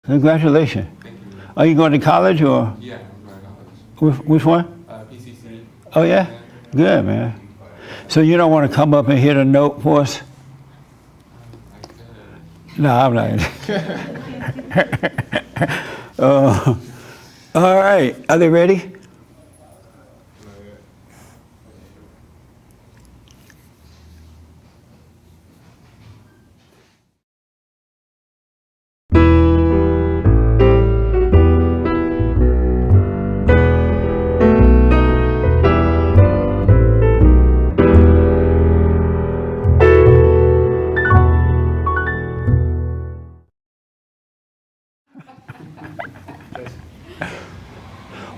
Congratulations. Thank you. Are you going to college or? Yeah, I'm going to college. Which one? PCC. Oh yeah? Good, man. So you don't want to come up and hit a note for us? I could. No, I'm not. All right, are they ready?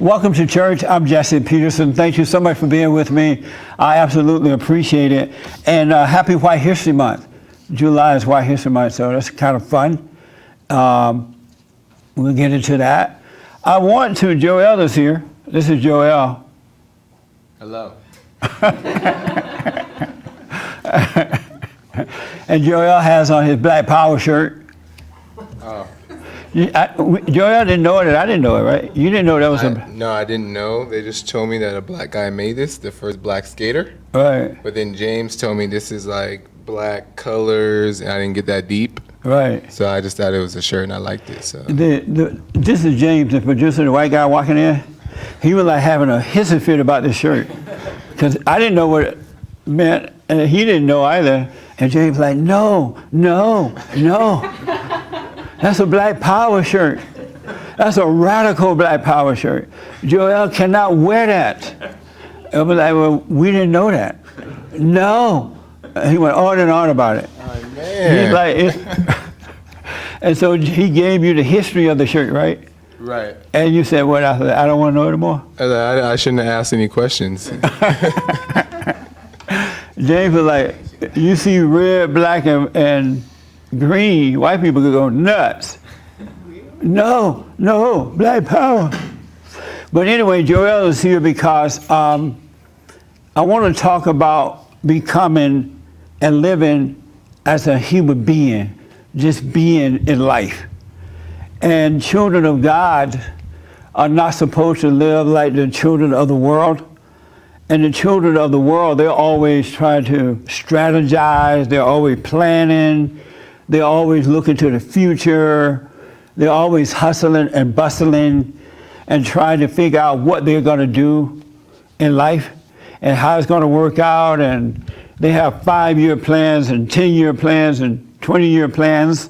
Welcome to church. I'm Jesse Peterson. Thank you so much for being with me. I absolutely appreciate it. And happy White History Month. July is White History Month, so that's kind of fun. We'll get into that. I want to, Joel is here. This is Joel. Hello. And Joel has on his Black Power shirt. Oh. Joel didn't know it, and I didn't know it, right? You didn't know that was No, I didn't know. They just told me that a black guy made this, the first black skater. Right. But then James told me this is like black colors, and I didn't get that deep. Right. So I just thought it was a shirt, and I liked it. So. This is James, the producer, the white guy walking in. He was like having a hissy fit about this shirt, because I didn't know what it meant, and he didn't know either. And James was like, no. That's a Black Power shirt. That's a radical Black Power shirt. Joel cannot wear that. I was like, well, we didn't know that. No. And he went on and on about it. Oh, man. He's like, and so he gave you the history of the shirt, right? Right. And you said, what? I said, I don't want to know anymore. I shouldn't have asked any questions. James was like, you see red, black, and green, white people could go nuts. No, Black Power. But anyway, Joel is here because I want to talk about becoming and living as a human being, just being in life. And children of God are not supposed to live like the children of the world. And the children of the world, they're always trying to strategize, they're always planning, they're always looking to the future. They're always hustling and bustling and trying to figure out what they're going to do in life and how it's going to work out. And they have 5-year plans and 10-year plans and 20-year plans.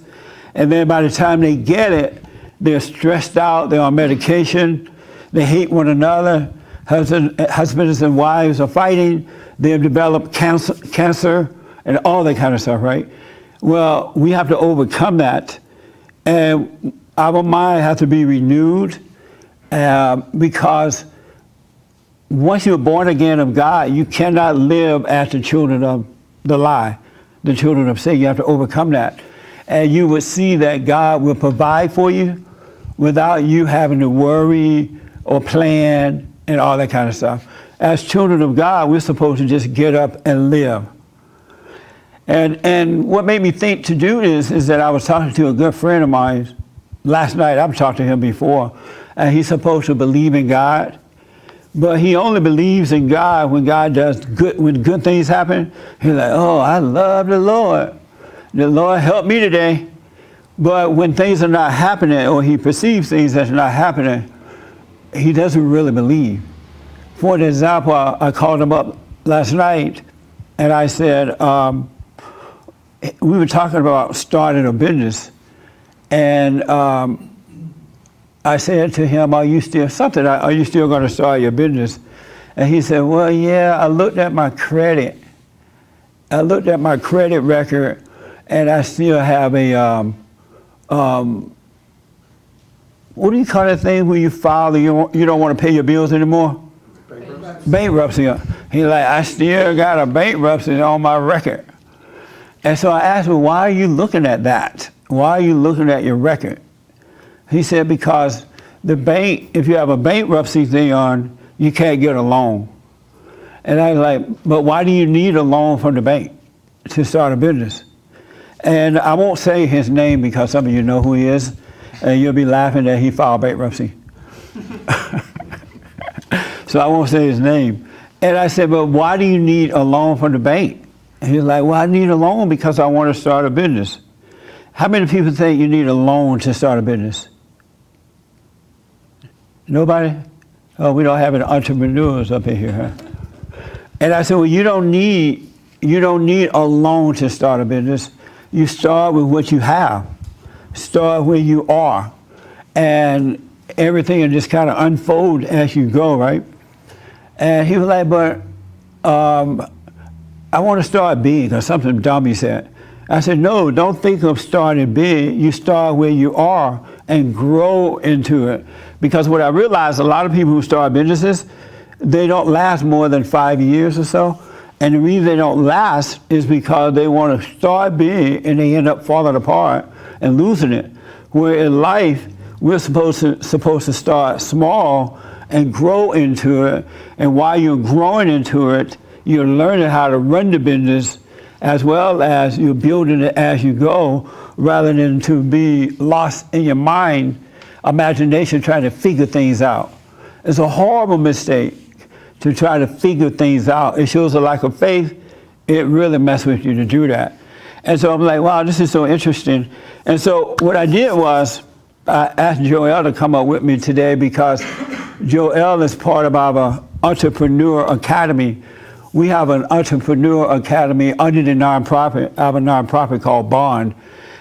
And then by the time they get it, they're stressed out, they're on medication, they hate one another. Husbands and wives are fighting. They've developed cancer and all that kind of stuff, right? Well, we have to overcome that, and our mind has to be renewed because once you're born again of God, you cannot live as the children of the lie, the children of sin. You have to overcome that, and you would see that God will provide for you without you having to worry or plan and all that kind of stuff. As children of God, we're supposed to just get up and live. And what made me think to do this is that I was talking to a good friend of mine last night. I've talked to him before, and he's supposed to believe in God, but he only believes in God when God does good, when good things happen. He's like, oh, I love the Lord. The Lord helped me today. But when things are not happening, or he perceives things that's not happening, he doesn't really believe. For an example, I called him up last night, and I said, we were talking about starting a business, and I said to him, are you still going to start your business? And he said, well, yeah, I looked at my credit record, and I still have a, what do you call that thing when you file and you don't want to pay your bills anymore? Bankruptcy. He's like, I still got a bankruptcy on my record. And so I asked him, why are you looking at that? Why are you looking at your record? He said, because the bank, if you have a bankruptcy thing on, you can't get a loan. And I was like, but why do you need a loan from the bank to start a business? And I won't say his name because some of you know who he is. and you'll be laughing that he filed bankruptcy. So I won't say his name. And I said, but why do you need a loan from the bank? And he's like, well, I need a loan because I want to start a business. How many people think you need a loan to start a business? Nobody? Oh, we don't have any entrepreneurs up in here, huh? And I said, well, you don't need a loan to start a business. You start with what you have. Start where you are. And everything will just kind of unfold as you go, right? And he was like, but I want to start big, or something dumb he said. I said, no, don't think of starting big. You start where you are and grow into it. Because what I realized, a lot of people who start businesses, they don't last more than 5 years or so. And the reason they don't last is because they want to start big and they end up falling apart and losing it. Where in life, we're supposed to start small and grow into it. And while you're growing into it, you're learning how to run the business as well as you're building it as you go, rather than to be lost in your mind, imagination, trying to figure things out. It's a horrible mistake to try to figure things out. It shows a lack of faith. It really messes with you to do that. And so I'm like, wow, this is so interesting. And so what I did was, I asked Joel to come up with me today because Joel is part of our Entrepreneur Academy. We have an Entrepreneur Academy under the nonprofit. I have a nonprofit called Bond.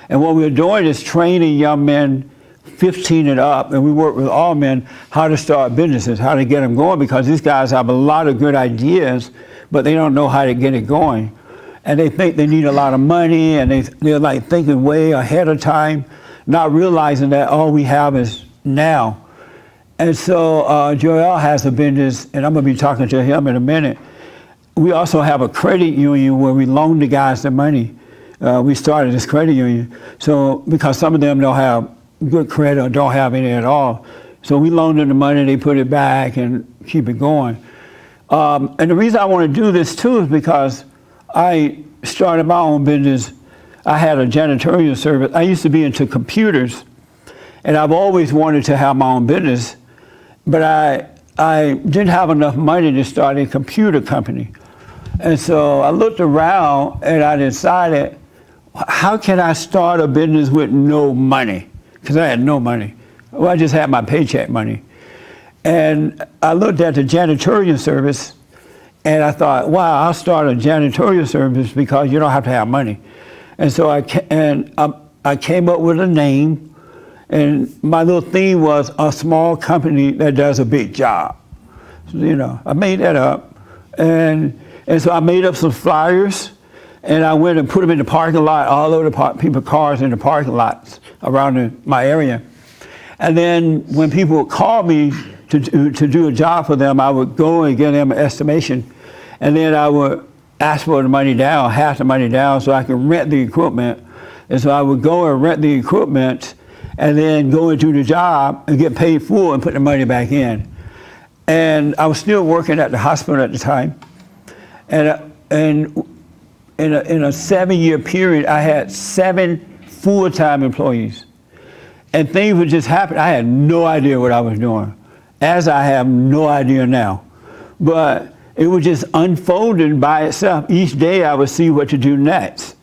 And what we're doing is training young men 15 and up, and we work with all men, how to start businesses, how to get them going, because these guys have a lot of good ideas, but they don't know how to get it going. And they think they need a lot of money, and they're like thinking way ahead of time, not realizing that all we have is now. And so Joel has a business, and I'm going to be talking to him in a minute. We also have a credit union where we loan the guys the money. We started this credit union, so because some of them don't have good credit or don't have any at all. So we loan them the money, they put it back and keep it going. And the reason I want to do this too is because I started my own business. I had a janitorial service. I used to be into computers, and I've always wanted to have my own business, but I didn't have enough money to start a computer company. And so I looked around and I decided, how can I start a business with no money? Because I had no money. Well, I just had my paycheck money. And I looked at the janitorial service and I thought, wow, I'll start a janitorial service because you don't have to have money. And so I came up with a name, and my little theme was a small company that does a big job. So, you know, I made that up. And so I made up some flyers, and I went and put them in the parking lot, all over people's cars in the parking lots around my area. And then when people would call me to do a job for them, I would go and get them an estimation. And then I would ask for the money down, half the money down, so I could rent the equipment. And so I would go and rent the equipment and then go and do the job and get paid full and put the money back in. And I was still working at the hospital at the time. And in a 7-year period, I had 7 full-time employees. And things would just happen. I had no idea what I was doing, as I have no idea now. But it was just unfolding by itself. Each day I would see what to do next.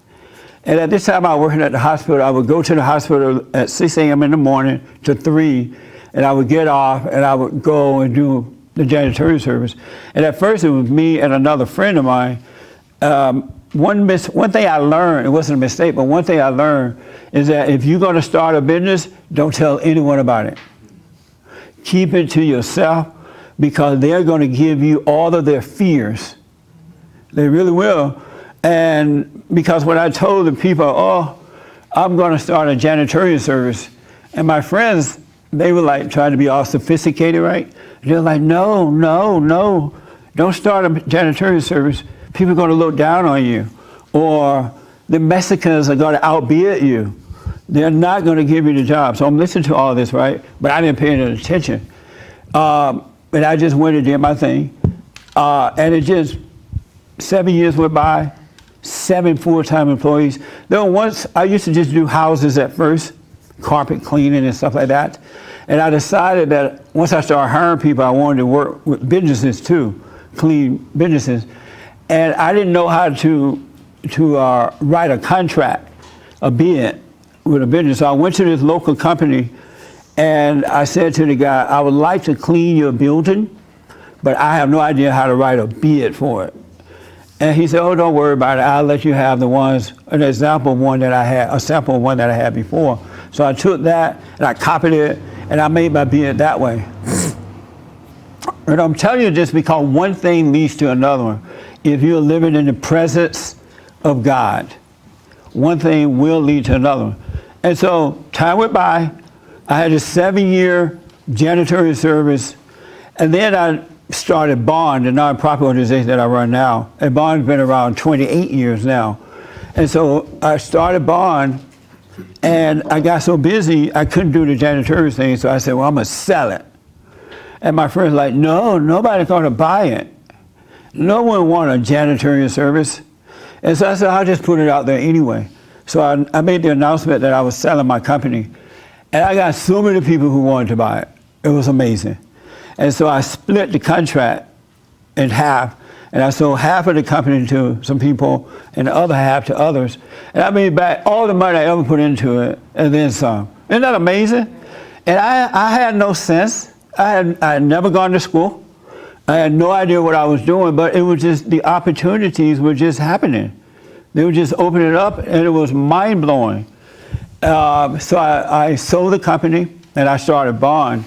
And at this time I was working at the hospital. I would go to the hospital at 6 a.m. in the morning to 3, and I would get off and I would go and do the janitorial service. And at first it was me and another friend of mine. One thing I learned, it wasn't a mistake, but one thing I learned is that if you're going to start a business, don't tell anyone about it. Keep it to yourself, because they're going to give you all of their fears. They really will. And because when I told the people, oh, I'm going to start a janitorial service, and my friends, they were like trying to be all sophisticated, right? They're like, no, don't start a janitorial service. People are going to look down on you. Or the Mexicans are going to outbid you. They're not going to give you the job. So I'm listening to all this, right? But I didn't pay any attention. And I just went and did my thing. And it just, 7 years went by, 7 full-time employees. There were once, I used to just do houses at first, carpet cleaning and stuff like that. And I decided that once I started hiring people, I wanted to work with businesses too, clean businesses. And I didn't know how to write a contract, a bid with a business. So I went to this local company and I said to the guy, I would like to clean your building, but I have no idea how to write a bid for it. And he said, oh, don't worry about it. I'll let you have an example of one that I had, a sample of one that I had before. So I took that and I copied it and I made my bid that way. And I'm telling you this because one thing leads to another one. If you're living in the presence of God, one thing will lead to another one. And so time went by. I had a 7-year janitorial service. And then I started Bond, the nonprofit organization that I run now. And Bond's been around 28 years now. And so I started Bond, and I got so busy, I couldn't do the janitorial thing. So I said, well, I'm going to sell it. And my friends were like, no, nobody's going to buy it. No one wants a janitorial service. And so I said, I'll just put it out there anyway. So I made the announcement that I was selling my company. And I got so many people who wanted to buy it. It was amazing. And so I split the contract in half. And I sold half of the company to some people and the other half to others. And I made back all the money I ever put into it and then some. Isn't that amazing? And I had no sense. I had never gone to school. I had no idea what I was doing, but it was just, the opportunities were just happening. They were just opening up, and it was mind-blowing. So I sold the company, and I started Bond.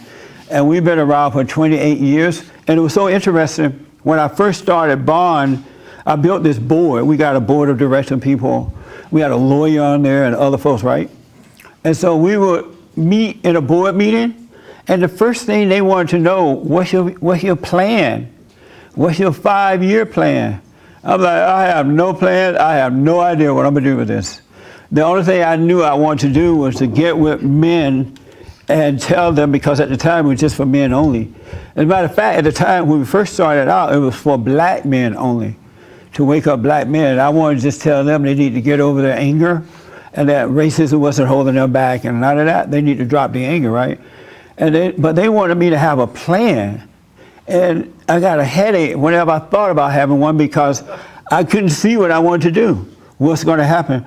And we've been around for 28 years. And it was so interesting. When I first started Bond, I built this board. We got a board of direction people. We had a lawyer on there and other folks, right? And so we would meet in a board meeting. And the first thing they wanted to know, what's your plan? What's your 5-year plan? I'm like, I have no plan. I have no idea what I'm going to do with this. The only thing I knew I wanted to do was to get with men and tell them, because at the time it was just for men only. As a matter of fact, at the time when we first started out, it was for black men only, to wake up black men. And I wanted to just tell them they need to get over their anger and that racism wasn't holding them back and none of that. They need to drop the anger, right? But they wanted me to have a plan. And I got a headache whenever I thought about having one because I couldn't see what I wanted to do, what's going to happen.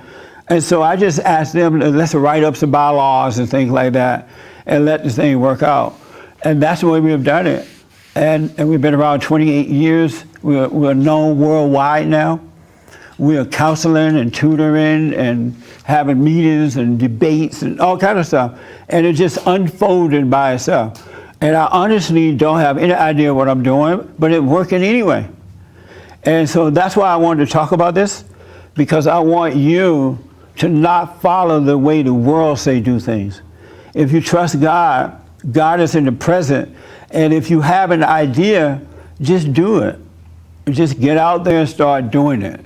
And so I just asked them, let's write up some bylaws and things like that and let this thing work out. And that's the way we have done it. And we've been around 28 years. We're known worldwide now. We are counseling and tutoring and having meetings and debates and all kinds of stuff. And it just unfolded by itself. And I honestly don't have any idea what I'm doing, but it's working anyway. And so that's why I wanted to talk about this, because I want you to not follow the way the world say do things. If you trust God, God is in the present. And if you have an idea, just do it. Just get out there and start doing it.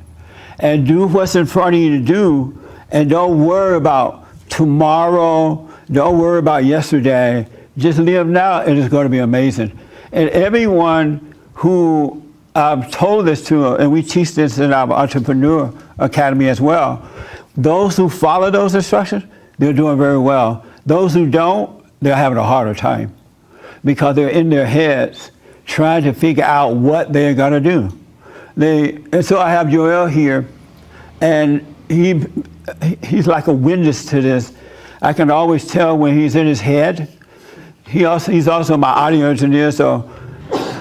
And do what's in front of you to do, and don't worry about tomorrow, don't worry about yesterday. Just live now, and it's going to be amazing. And everyone who I've told this to, and we teach this in our Entrepreneur Academy as well, those who follow those instructions, they're doing very well. Those who don't, they're having a harder time because they're in their heads trying to figure out what they're going to do. And so I have Joel here, and he's like a witness to this. I can always tell when he's in his head. He's also my audio engineer, so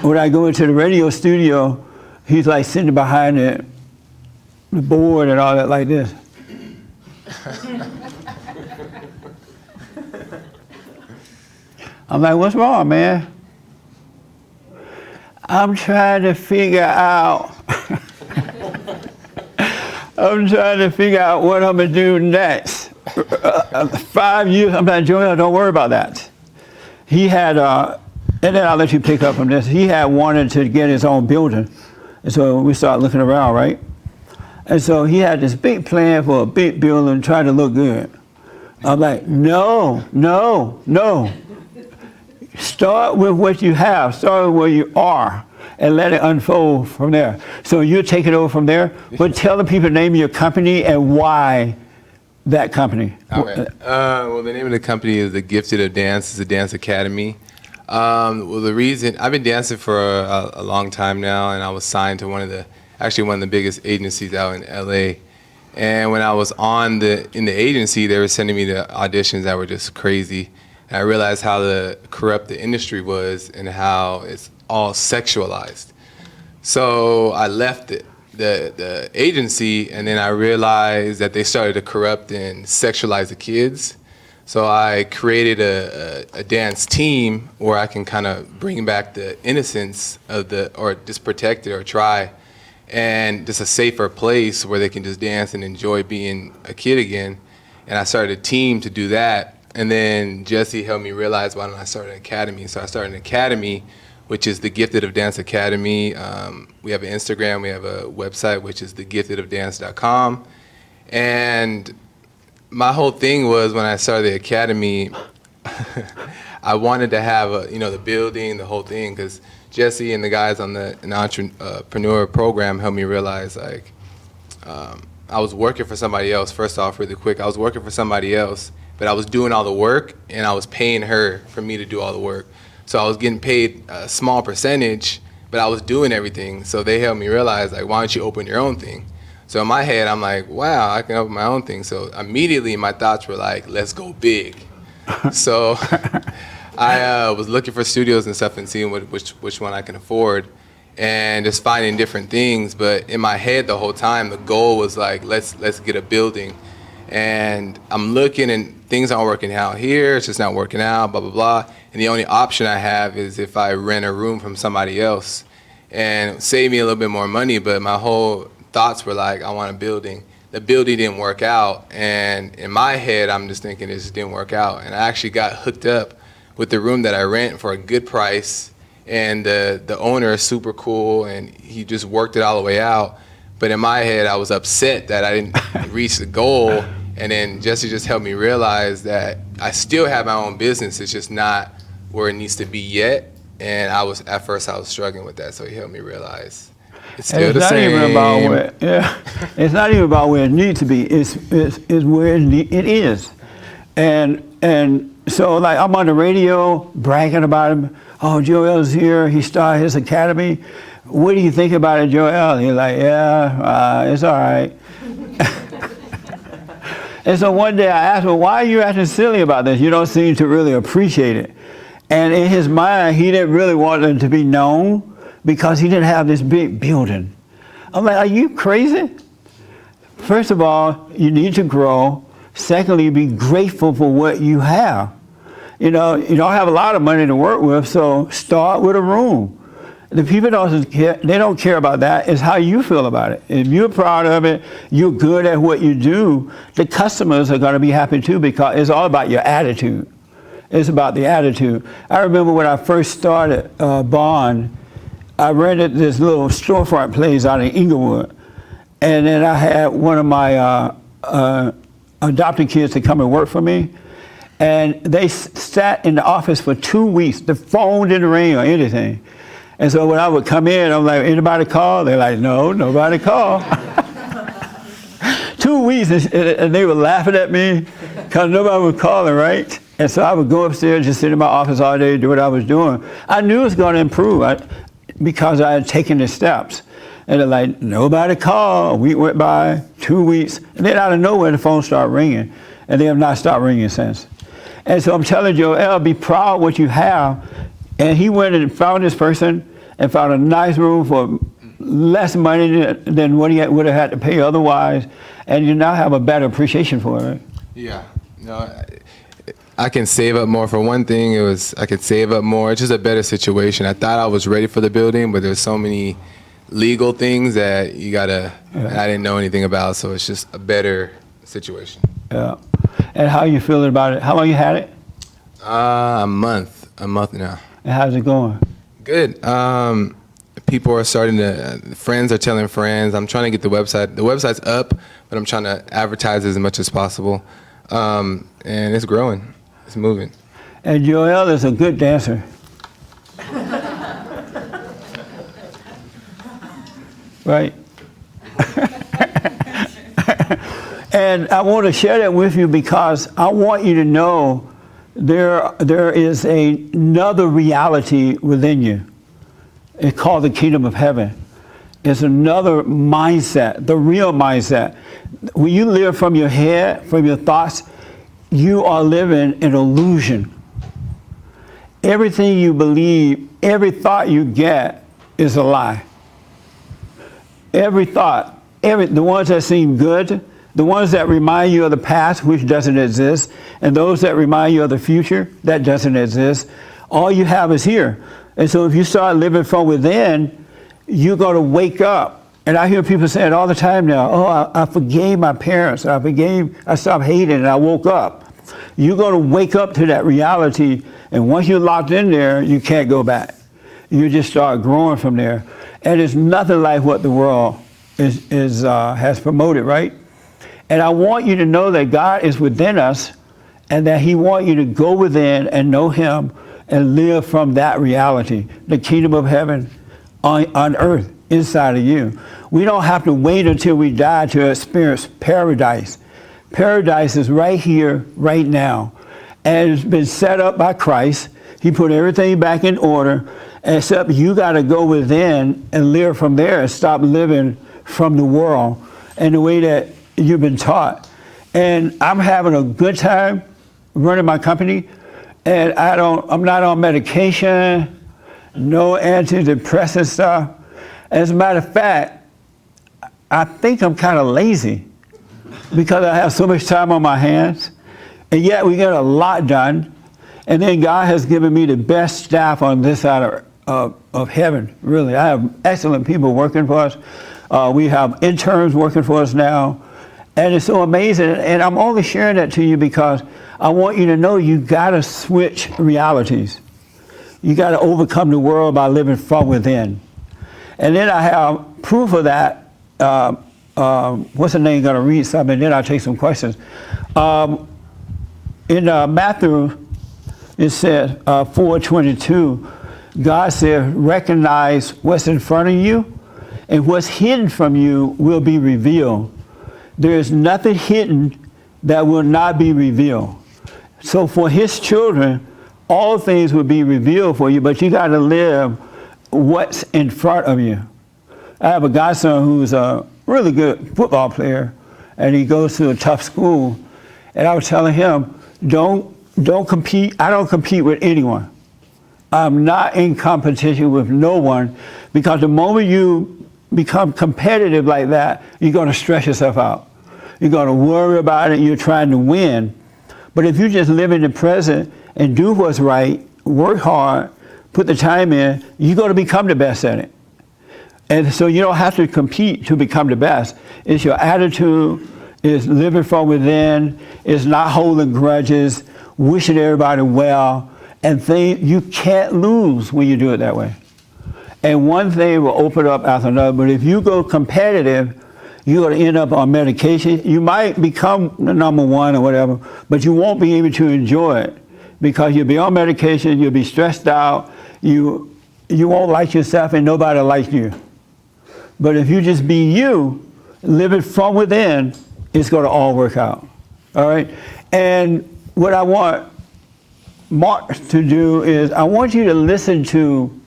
when I go into the radio studio, he's like sitting behind the board and all that like this. I'm like, what's wrong, man? I'm trying to figure out what I'm going to do next. 5 years, I'm like, Joel, don't worry about that. He had, and then I'll let you pick up from this, he had wanted to get his own building. And so we started looking around, right? And so he had this big plan for a big building, trying to look good. I'm like, no. Start with what you have, start with where you are, and let it unfold from there. So you take it over from there, but tell the people the name of your company and why that company? Okay. Well, the name of the company is The Gifted of Dance. It's a dance academy. Well, the reason I've been dancing for a long time now, and I was signed to one of the biggest agencies out in LA. And when I was in the agency, they were sending me to auditions that were just crazy. And I realized how corrupt the industry was and how it's all sexualized. So I left the agency, and then I realized that they started to corrupt and sexualize the kids. So I created a dance team where I can kind of bring back the innocence or just protect it or try, and just a safer place where they can just dance and enjoy being a kid again. And I started a team to do that. And then Jesse helped me realize, why don't I start an academy? So I started an academy, which is the Gifted of Dance Academy. We have an Instagram, we have a website, which is thegiftedofdance.com. And my whole thing was, when I started the academy, I wanted to have the building, the whole thing, because Jesse and the guys on the entrepreneur program helped me realize, like, I was working for somebody else. First off, really quick, I was working for somebody else, but I was doing all the work, and I was paying her for me to do all the work. So I was getting paid a small percentage, but I was doing everything. So they helped me realize, like, why don't you open your own thing? So in my head, I'm like, wow, I can open my own thing. So immediately my thoughts were like, let's go big. So I was looking for studios and stuff and seeing which one I can afford, and just finding different things. But in my head the whole time, the goal was like, let's get a building. And I'm looking, and things aren't working out here. It's just not working out, blah, blah, blah. And the only option I have is if I rent a room from somebody else, and save me a little bit more money. But my whole thoughts were like, I want a building. The building didn't work out. And in my head, I'm just thinking it just didn't work out. And I actually got hooked up with the room that I rent for a good price. And the owner is super cool, and he just worked it all the way out. But in my head, I was upset that I didn't reach the goal. And then Jesse just helped me realize that I still have my own business. It's just not where it needs to be yet. And at first I was struggling with that. So he helped me realize it's still the same. It's not even about where it needs to be. It's where it is. And so, like, I'm on the radio bragging about him. Oh, Joel's here. He started his academy. What do you think about it, Joel? He's like, yeah, it's all right. And so one day I asked him, why are you acting silly about this? You don't seem to really appreciate it. And in his mind, he didn't really want it to be known because he didn't have this big building. I'm like, are you crazy? First of all, you need to grow. Secondly, be grateful for what you have. You know, you don't have a lot of money to work with, so start with a room. The people don't care, they don't care about that. It's how you feel about it. If you're proud of it, you're good at what you do, the customers are going to be happy too, because it's all about your attitude. It's about the attitude. I remember when I first started Bond, I rented this little storefront place out in Inglewood. And then I had one of my adopted kids to come and work for me. And they sat in the office for 2 weeks. The phone didn't ring or anything. And so when I would come in, I'm like, anybody call? They're like, no, nobody call. 2 weeks, and they were laughing at me because nobody was calling, right? And so I would go upstairs, just sit in my office all day, do what I was doing. I knew it was going to improve because I had taken the steps. And they're like, nobody called. A week went by, 2 weeks, and then out of nowhere, the phone started ringing. And they have not stopped ringing since. And so I'm telling Joel, be proud of what you have. And he went and found this person and found a nice room for less money than what he would have had to pay otherwise. And you now have a better appreciation for it. Yeah. No, I can save up more. For one thing, I could save up more. It's just a better situation. I thought I was ready for the building, but there's so many legal things that I didn't know anything about. So it's just a better situation. Yeah. And how are you feeling about it? How long you had it? A month now. And how's it going? Good. People are starting to, friends are telling friends. I'm trying to get the website. The website's up, but I'm trying to advertise as much as possible. And it's growing. It's moving. And Joel is a good dancer. Right? And I want to share that with you because I want you to know there is another reality within you. It's called the kingdom of heaven. It's another mindset, the real mindset. When you live from your head, from your thoughts, you are living an illusion. Everything you believe, every thought you get is a lie. Every thought, the ones that seem good, the ones that remind you of the past, which doesn't exist, and those that remind you of the future, that doesn't exist. All you have is here. And so if you start living from within, you're going to wake up. And I hear people say it all the time now, oh, I forgave my parents, I stopped hating, and I woke up. You're going to wake up to that reality, and once you're locked in there, you can't go back. You just start growing from there. And it's nothing like what the world has promoted, right? And I want you to know that God is within us and that he wants you to go within and know him and live from that reality, the kingdom of heaven on earth inside of you. We don't have to wait until we die to experience paradise. Paradise is right here, right now. And it's been set up by Christ. He put everything back in order, except you got to go within and live from there and stop living from the world and the way that you've been taught. And I'm having a good time running my company, and I'm not on medication, no antidepressant stuff. As a matter of fact, I think I'm kind of lazy because I have so much time on my hands, and yet we get a lot done. And then God has given me the best staff on this side of heaven, really. I have excellent people working for us. We have interns working for us now. And it's so amazing. And I'm only sharing that to you because I want you to know you got to switch realities. You got to overcome the world by living from within. And then I have proof of that. What's the name going to read something? Then I'll take some questions. In Matthew, it says 4:22, God said, recognize what's in front of you, and what's hidden from you will be revealed. There is nothing hidden that will not be revealed. So for his children, all things will be revealed for you, but you got to live what's in front of you. I have a godson who's a really good football player, and he goes to a tough school. And I was telling him, don't compete. I don't compete with anyone. I'm not in competition with no one, because the moment you become competitive like that, you're going to stress yourself out. You're going to worry about it. You're trying to win. But if you just live in the present and do what's right, work hard, put the time in, you're going to become the best at it. And so you don't have to compete to become the best. It's your attitude, it's living from within, it's not holding grudges, wishing everybody well, and you can't lose when you do it that way. And one thing will open up after another, but if you go competitive, you're going to end up on medication. You might become the number one or whatever, but you won't be able to enjoy it because you'll be on medication, you'll be stressed out, you won't like yourself and nobody likes you. But if you just be you, living from within, it's going to all work out. All right? And what I want Mark to do is I want you to listen to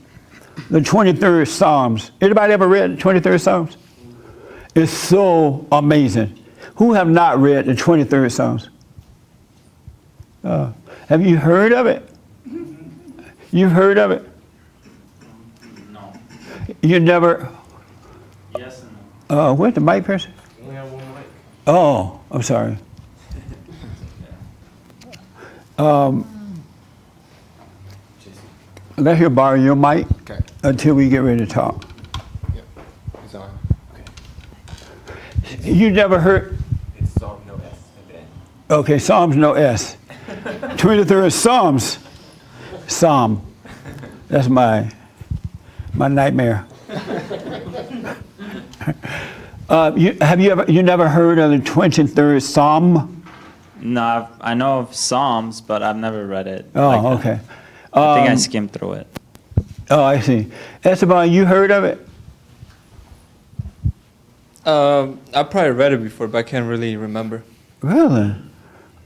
the 23rd Psalms. Anybody ever read the 23rd Psalms? It's so amazing. Who have not read the 23rd Psalms? Have you heard of it? You've heard of it? No. You never? Yes and no. Where's the mic person? We have one mic. Oh, I'm sorry. Let her borrow your mic Okay. until we get ready to talk. Yep. It's on. You never heard? It's Psalm, no S at the end. Okay, Psalms, no S. 23rd Psalms. Psalm. That's my nightmare. You never heard of the 23rd Psalm? No, I know of Psalms, but I've never read it. Oh, like that. okay. I think I skimmed through it. Oh, I see. Esteban, you heard of it? I probably read it before, but I can't really remember. Really?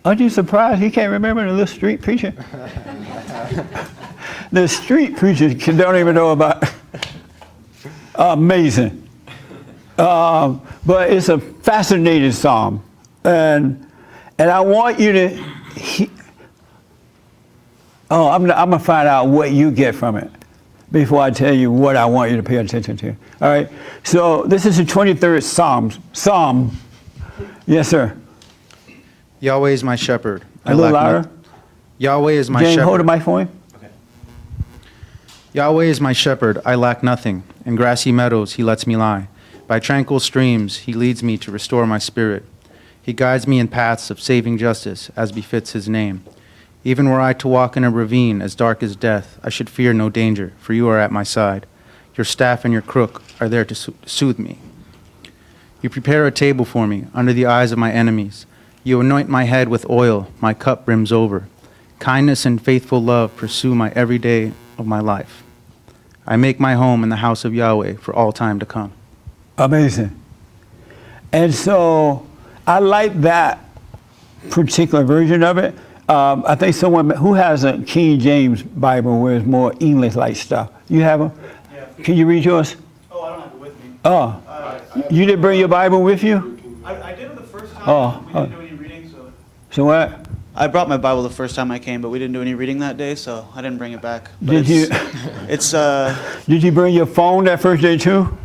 Aren't you surprised he can't remember the little street preacher? The street preachers don't even know about. Amazing. But it's a fascinating psalm, and I want you to. I'm gonna find out what you get from it before I tell you what I want you to pay attention to. All right. So this is the 23rd Psalm. Yes, sir. Yahweh is my shepherd. A little louder. Yahweh is my James, shepherd. hold the mic for him. Yahweh is my shepherd, I lack nothing. In grassy meadows he lets me lie. By tranquil streams he leads me to restore my spirit. He guides me in paths of saving justice, as befits his name. Even were I to walk in a ravine as dark as death, I should fear no danger, for you are at my side. Your staff and your crook are there to soothe me. You prepare a table for me under the eyes of my enemies. You anoint my head with oil, my cup brims over. Kindness and faithful love pursue my every day of my life. I make my home in the house of Yahweh for all time to come. Amazing. And so I like that particular version of it. I think someone who has a King James Bible where it's more English-like stuff. You have them? Yeah. Can you read yours? Oh, I don't have it with me. Oh, you didn't bring your Bible with you? I did it the first time. Oh, We didn't do any reading, so. So what? I brought my Bible the first time I came, but we didn't do any reading that day, so I didn't bring it back. But Did you? It's Did you bring your phone that first day too?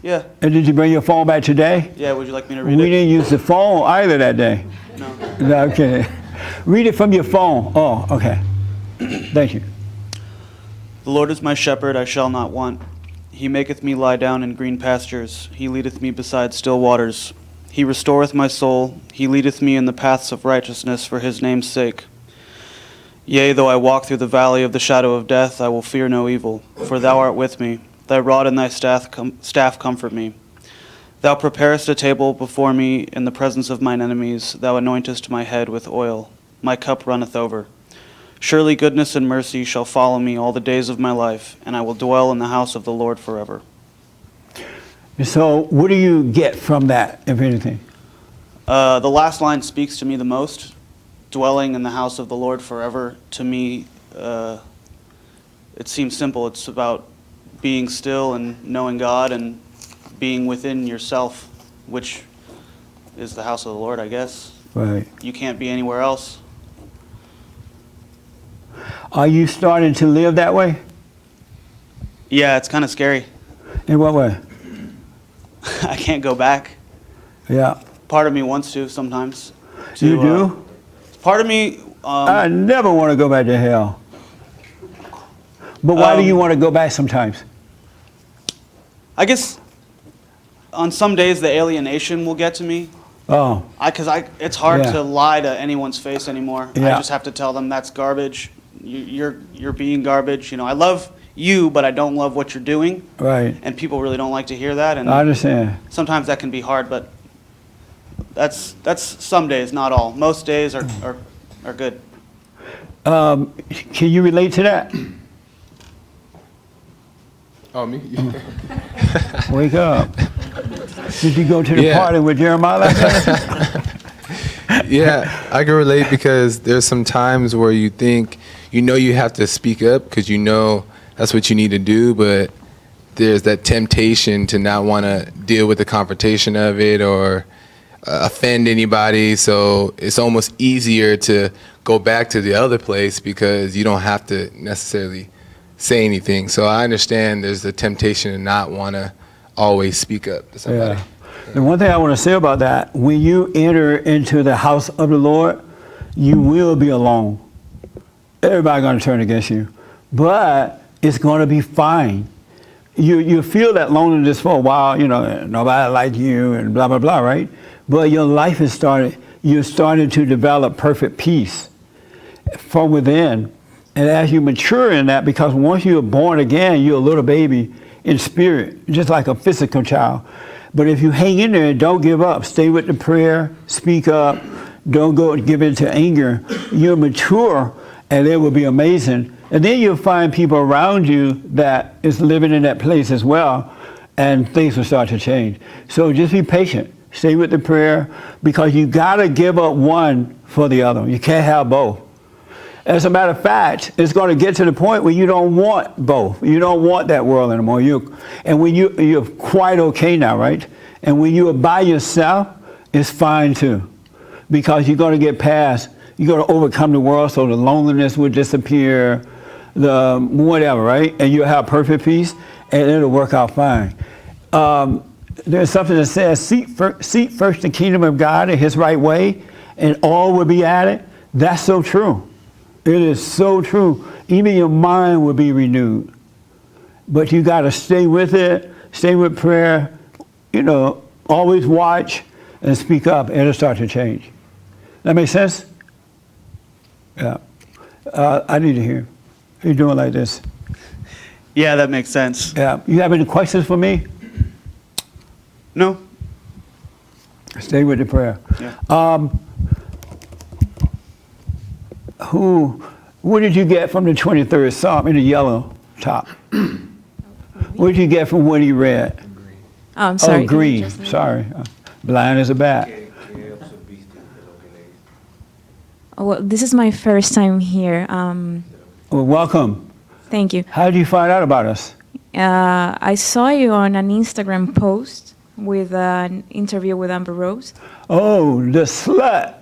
yeah, And did you bring your phone back today? yeah. Would you like me to We read it? didn't use the phone either that day. No. No, okay. Read it from your phone. Oh, okay. Thank you. The Lord is my shepherd; I shall not want. He maketh me lie down in green pastures. He leadeth me beside still waters. He restoreth my soul. He leadeth me in the paths of righteousness for his name's sake. Yea, though I walk through the valley of the shadow of death, I will fear no evil, for thou art with me. Thy rod and thy staff comfort me. Thou preparest a table before me in the presence of mine enemies. Thou anointest my head with oil. My cup runneth over. Surely goodness and mercy shall follow me all the days of my life, and I will dwell in the house of the Lord forever. So what do you get from that, if anything? The last line speaks to me the most. Dwelling in the house of the Lord forever, to me, it seems simple. It's about being still and knowing God and being within yourself, which is the house of the Lord, I guess. Right. You can't be anywhere else. Are you starting to live that way? Yeah, it's kind of scary. In what way? I can't go back. Yeah. Part of me wants to sometimes. You do? Part of me. I never want to go back to hell. But why do you want to go back sometimes? I guess on some days the alienation will get to me. Oh, Because it's hard Yeah. to lie to anyone's face anymore. Yeah. I just have to tell them that's garbage. You're being garbage. You know, I love you, but I don't love what you're doing. right. And people really don't like to hear that. And I understand. sometimes that can be hard, but that's some days, not all. Most days are good. Can you relate to that? Oh, me? Wake up. Did you go to the Yeah. party with Jeremiah last night? Yeah, I can relate because there's some times where you think, you have to speak up because that's what you need to do, but there's that temptation to not want to deal with the confrontation of it or offend anybody. So it's almost easier to go back to the other place because you don't have to necessarily say anything. So I understand there's the temptation to not want to always speak up to somebody. Yeah. And one thing I want to say about that, when you enter into the house of the Lord, you will be alone. Everybody's going to turn against you. But it's going to be fine. You feel that loneliness for a while, nobody like you and blah, blah, blah, right? But your life has started, you're starting to develop perfect peace from within. And as you mature in that, because once you're born again, you're a little baby in spirit, just like a physical child. But if you hang in there and don't give up, stay with the prayer, speak up, don't go and give in to anger, you're mature, and it will be amazing. And then you'll find people around you that is living in that place as well. and things will start to change. So just be patient. Stay with the prayer, because you got to give up one for the other. You can't have both. As a matter of fact, it's going to get to the point where you don't want both. You don't want that world anymore. You're quite okay now, right? And when you're by yourself, it's fine too, because you're going to get past. You're going to overcome the world, so the loneliness will disappear, the whatever, right? And you'll have perfect peace, and it'll work out fine. There's something that says, seek first the kingdom of God and his right way, and all will be added. That's so true. It is so true. Even your mind will be renewed. But you got to stay with it, stay with prayer, always watch and speak up, and it'll start to change. That make sense? Yeah. I need to hear. You're doing like this. Yeah, that makes sense. Yeah. You have any questions for me? No? Stay with the prayer. Yeah. What did you get from the 23rd Psalm in the yellow top? What did you get from what he read? Oh, I'm sorry. Oh, green. Sorry. Blind as a bat. Oh, well, this is my first time here. Well, welcome. Thank you. How did you find out about us? I saw you on an Instagram post with an interview with Amber Rose. Oh, the slut.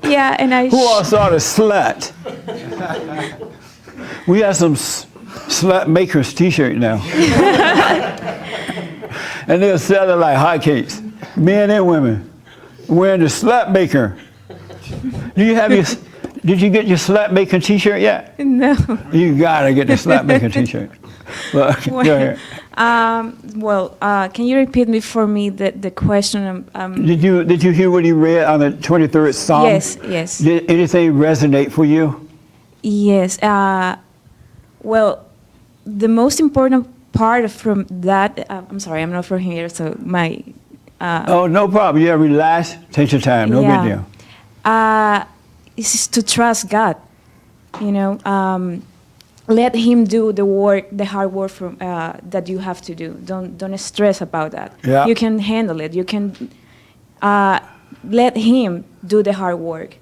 Yeah, and Who all saw the slut? We have some slut makers t-shirt now. And they'll sell it like hotcakes. Men and women. Wearing the slut maker. Did you get your slut maker t-shirt yet? No. You gotta get the slut maker t-shirt. Well, go ahead. Can you repeat for me the question? Did you hear what he read on the 23rd Psalm? Yes. Did anything resonate for you? Yes. The most important part from that, I'm sorry, I'm not from here, so my... Oh, no problem. Yeah, relax. Take your time. No big deal. Is to trust God. Let Him do the work, the hard work that you have to do. Don't stress about that. Yeah. You can handle it. You can let Him do the hard work.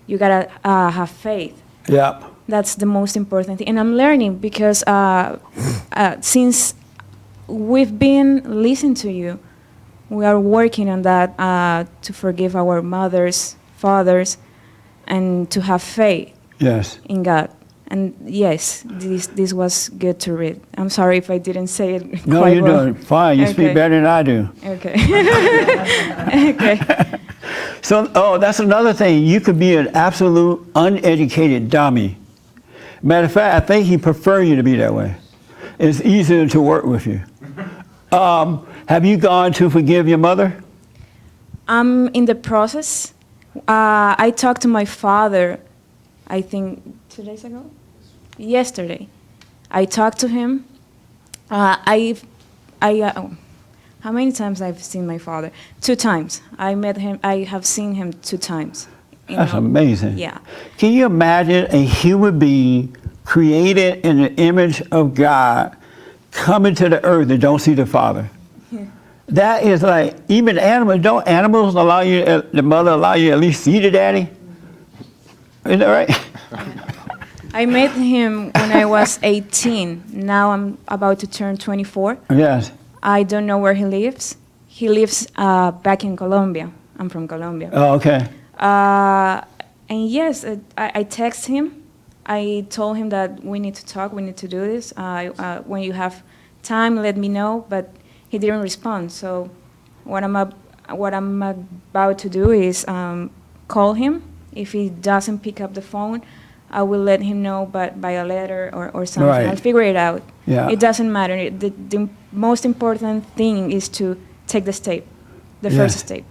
You gotta have faith. Yeah. That's the most important thing. And I'm learning because since we've been listening to you, we are working on that to forgive our mothers, fathers, and to have faith in God. And yes, this was good to read. I'm sorry if I didn't say it quite well. No, you're doing fine. You speak better than I do. Okay. Okay. So, that's another thing. You could be an absolute uneducated dummy. Matter of fact, I think he prefers you to be that way. It's easier to work with you. Have you gone to forgive your mother? I'm in the process. I talked to my father, I think 2 days ago? Yesterday. I talked to him. How many times I've seen my father? 2 times. I met him. I have seen him 2 times. That's amazing. Yeah. Can you imagine a human being created in the image of God coming to the earth and don't see the Father? Yeah. That is like, even animals, don't animals allow you, the mother allow you to at least see the daddy? Isn't that right? I met him when I was 18. Now I'm about to turn 24. Yes. I don't know where he lives. He lives back in Colombia. I'm from Colombia. Oh, okay. And yes, I text him. I told him that we need to talk, we need to do this. When you have time, let me know. But he didn't respond. So what I'm about to do is call him. If he doesn't pick up the phone, I will let him know by a letter or something. Right. I'll figure it out. Yeah. It doesn't matter. The most important thing is to take the step, the first step.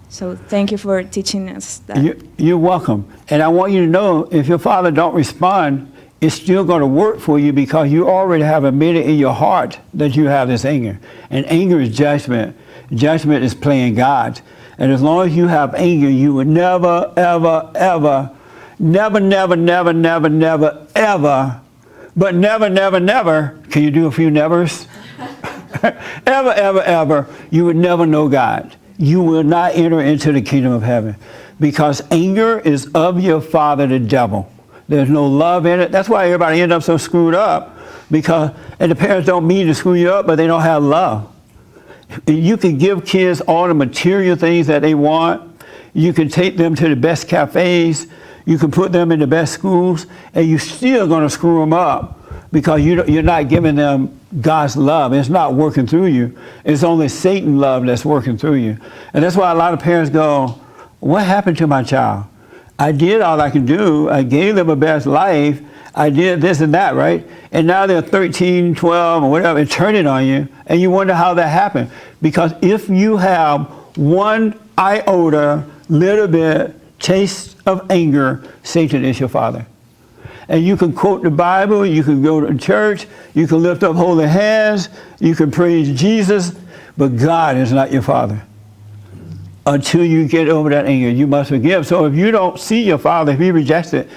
So thank you for teaching us that. You're welcome. And I want you to know, if your father don't respond, it's still going to work for you, because you already have admitted in your heart that you have this anger. And anger is judgment. Judgment is playing God. And as long as you have anger, you will never, ever, ever, never, never, never, never, never, ever, but never, never, never. Can you do a few nevers? ever, ever, ever, you would never know God. You will not enter into the kingdom of heaven because anger is of your father, the devil. There's no love in it. That's why everybody ends up so screwed up and the parents don't mean to screw you up, but they don't have love. You can give kids all the material things that they want. You can take them to the best cafes. You can put them in the best schools, and you're still going to screw them up because you're not giving them God's love. It's not working through you. It's only Satan's love that's working through you. And that's why a lot of parents go, what happened to my child? I did all I could do. I gave them a best life. I did this and that, right? And now they're 13, 12, or whatever, and turning on you, and you wonder how that happened. Because if you have one iota, little bit, taste of anger, Satan is your father. And you can quote the Bible, you can go to church, you can lift up holy hands, you can praise Jesus, but God is not your father. Until you get over that anger, you must forgive. So if you don't see your father, if he rejects it,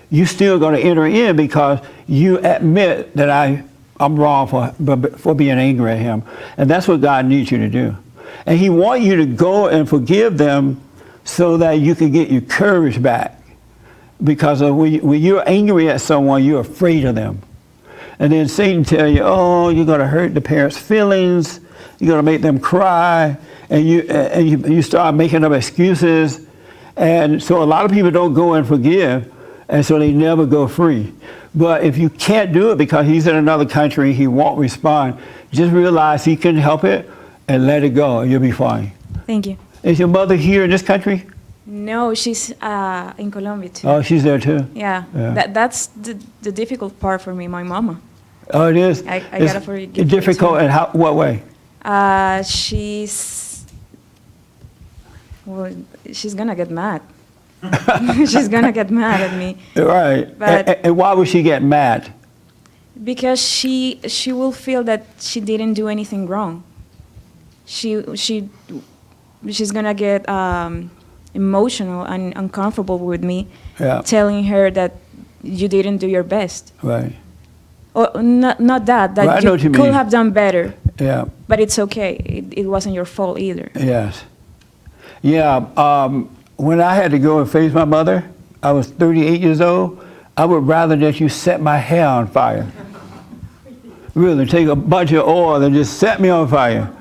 you're still going to enter in because you admit that I'm wrong for being angry at him. And that's what God needs you to do. And he wants you to go and forgive them so that you can get your courage back. Because when you're angry at someone, you're afraid of them. And then Satan tell you, oh, you're going to hurt the parents' feelings. You're going to make them cry. And you start making up excuses. And so a lot of people don't go and forgive. And so they never go free. But if you can't do it because he's in another country, he won't respond, just realize he can help it and let it go, and you'll be fine. Thank you. Is your mother here in this country? No, she's in Colombia too. Oh, she's there too? Yeah. That's the difficult part for me, my mama. Oh, it is? I gotta forgive her difficult too. in what way? She's gonna get mad. She's gonna get mad at me. Right. But and why would she get mad? because she will feel that she didn't do anything wrong. She's gonna get emotional and uncomfortable with me, telling her that you didn't do your best. Right. Or not that Well, I know you what you could mean. have done better. Yeah. But it's okay. It wasn't your fault either. Yes. Yeah. When I had to go and face my mother, I was 38 years old. I would rather that you set my hair on fire. Really, take a bunch of oil and just set me on fire.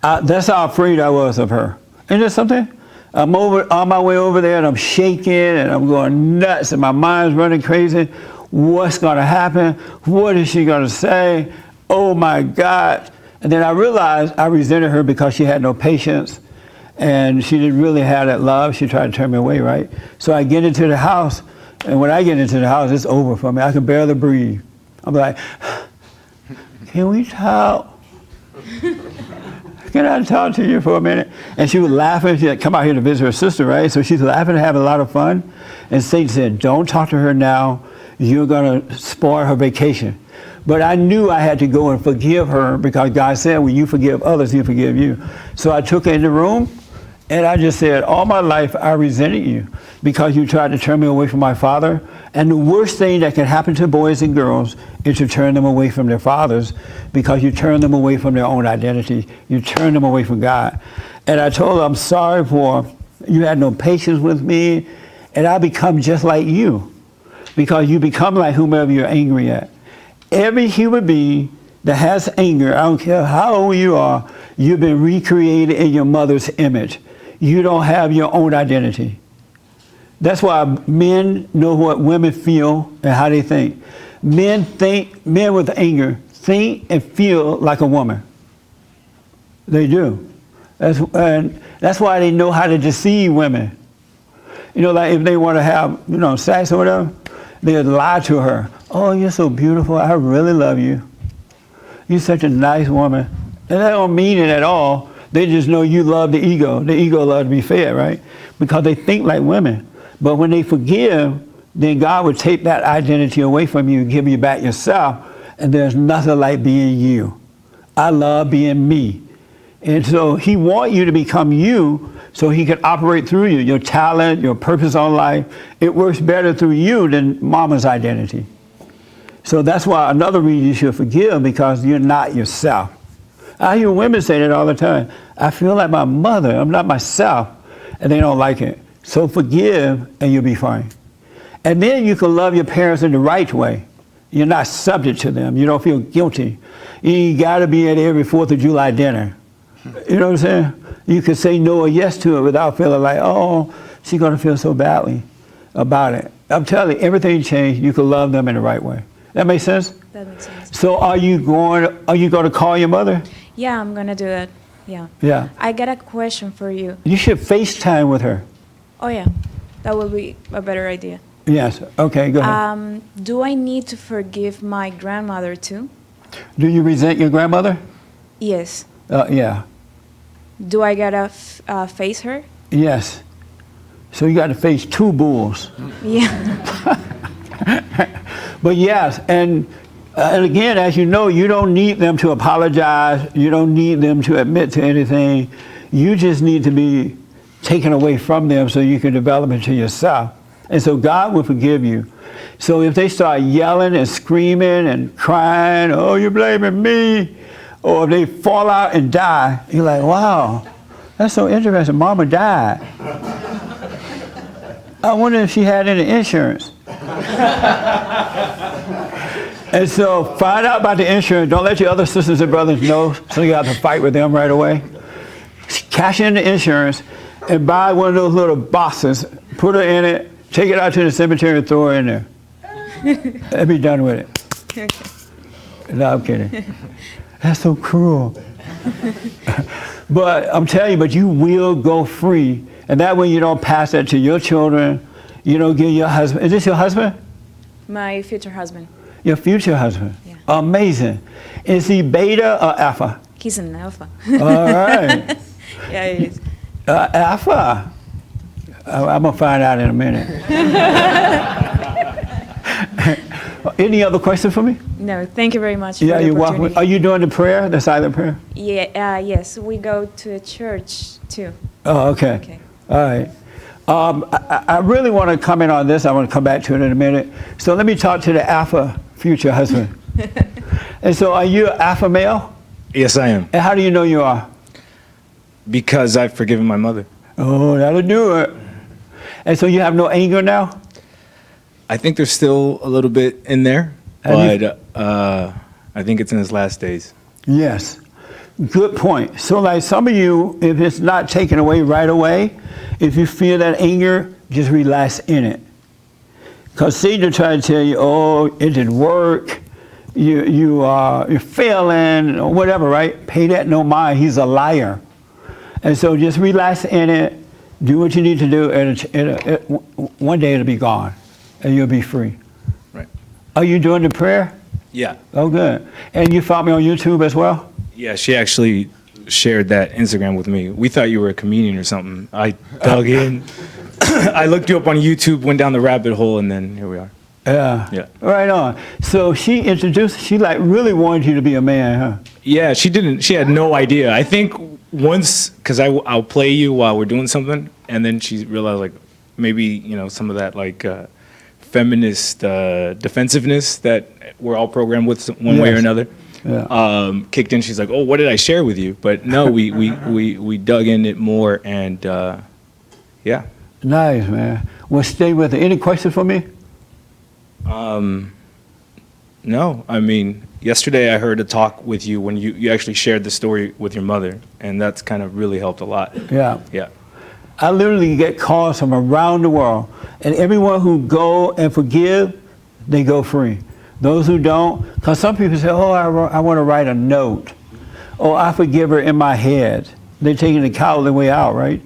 That's how afraid I was of her. Isn't that something? I'm on my way over there and I'm shaking and I'm going nuts and my mind's running crazy. What's going to happen? What is she going to say? Oh my God. And then I realized I resented her because she had no patience and she didn't really have that love. She tried to turn me away, right? So I get into the house, and when I get into the house, it's over for me. I can barely breathe. I'm like, can we talk? Can I talk to you for a minute? And she was laughing. She had come out here to visit her sister, right? So she's laughing and having a lot of fun. And Satan said, don't talk to her now. You're going to spoil her vacation. But I knew I had to go and forgive her because God said, when you forgive others, he'll forgive you. So I took her in the room and I just said, all my life I resented you because you tried to turn me away from my father. And the worst thing that can happen to boys and girls is to turn them away from their fathers because you turn them away from their own identity. You turn them away from God. And I told her, I'm sorry for you had no patience with me, and I become just like you because you become like whomever you're angry at. Every human being that has anger, I don't care how old you are, you've been recreated in your mother's image. You don't have your own identity. That's why men know what women feel and how they think. Men with anger think and feel like a woman. They do. That's why they know how to deceive women. You know, like if they want to have, sex or whatever, they lie to her. Oh, you're so beautiful. I really love you. You're such a nice woman. And they don't mean it at all. They just know you love the ego. The ego loves to be fed, right? Because they think like women. But when they forgive, then God would take that identity away from you and give you back yourself. And there's nothing like being you. I love being me. And so he wants you to become you so he can operate through you. Your talent, your purpose on life, it works better through you than mama's identity. So that's why another reason you should forgive, because you're not yourself. I hear women say that all the time. I feel like my mother. I'm not myself. And they don't like it. So forgive and you'll be fine. And then you can love your parents in the right way. You're not subject to them. You don't feel guilty. You got to be at every 4th of July dinner. You know what I'm saying? You can say no or yes to it without feeling like, oh, she's going to feel so badly about it. I'm telling you, everything changed. You can love them in the right way. That makes sense? That makes sense. So are you going to call your mother? Yeah, I'm gonna do that. Yeah. Yeah. I got a question for you. You should FaceTime with her. Oh yeah, that would be a better idea. Yes. Okay, go ahead. Do I need to forgive my grandmother too? Do you resent your grandmother? Yes. Yeah. Do I gotta face her? Yes. So you got to face 2 bulls. Yeah. But yes, and again, as you know, you don't need them to apologize. You don't need them to admit to anything. You just need to be taken away from them so you can develop into yourself. And so God will forgive you. So if they start yelling and screaming and crying, oh, you're blaming me, or if they fall out and die, you're like, wow, that's so interesting. Mama died. I wonder if she had any insurance. And so find out about the insurance. Don't let your other sisters and brothers know, so you have to fight with them right away. Cash in the insurance and buy one of those little boxes, put her in it, take it out to the cemetery and throw her in there. And be done with it. Okay. No, I'm kidding. That's so cruel. But I'm telling you, but you will go free. And that way you don't pass that to your children. You don't give your husband. Is this your husband? My future husband. Your future husband. Yeah. Amazing. Is he beta or alpha? He's an alpha. All right. Yeah, he is. Alpha. I'm going to find out in a minute. Any other question for me? No, thank you very much for Yeah, the you're welcome. opportunity. Are you doing the prayer, the silent prayer? Yeah, yes, we go to a church too. Oh, okay. Okay. All right. I really want to comment on this. I want to come back to it in a minute. So let me talk to the alpha future husband. And so are you an alpha male? Yes, I am. And how do you know you are? Because I've forgiven my mother. Oh, that'll do it. And so you have no anger now? I think there's still a little bit in there, Have but I think it's in his last days. Yes. Good point. So like some of you, if it's not taken away right away, if you feel that anger, just relax in it. Because Satan tries to tell you, oh, it didn't work, you're failing, or whatever, right? Pay that no mind. He's a liar. And so just relax in it, do what you need to do, and one day it'll be gone, and you'll be free. Right. Are you doing the prayer? Yeah. Oh, good. And you found me on YouTube as well? Yeah, she actually shared that Instagram with me. We thought you were a comedian or something. I dug in. I looked you up on YouTube, went down the rabbit hole, and then here we are. Yeah. Yeah. Right on. So she like really wanted you to be a man, huh? Yeah, she had no idea. I think once, because I'll play you while we're doing something, and then she realized like maybe, some of that like feminist defensive-ness that we're all programmed with one way or another. Yeah. Kicked in. She's like, "Oh, what did I share with you?" But no, we dug in it more, and yeah. Nice, man. Well, stay with it. Any questions for me? No, I mean, yesterday I heard a talk with you when you actually shared the story with your mother, and that's kind of really helped a lot. Yeah. Yeah. I literally get calls from around the world, and everyone who go and forgive, they go free. Those who don't, because some people say, oh, I want to write a note. Oh, I forgive her in my head. They're taking the cowardly way out, right?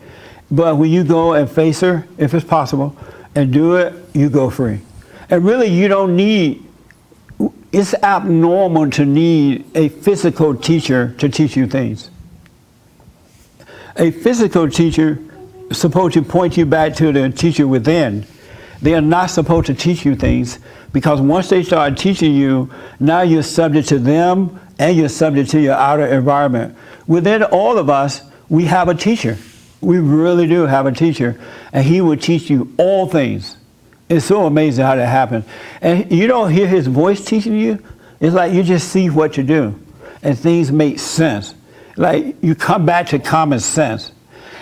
But when you go and face her, if it's possible, and do it, you go free. And really, you don't need, it's abnormal to need a physical teacher to teach you things. A physical teacher is supposed to point you back to the teacher within. They are not supposed to teach you things, because once they start teaching you, now you're subject to them and you're subject to your outer environment. Within all of us, we have a teacher. We really do have a teacher, and he will teach you all things. It's so amazing how that happens. And you don't hear his voice teaching you. It's like you just see what to do, and things make sense. like you come back to common sense,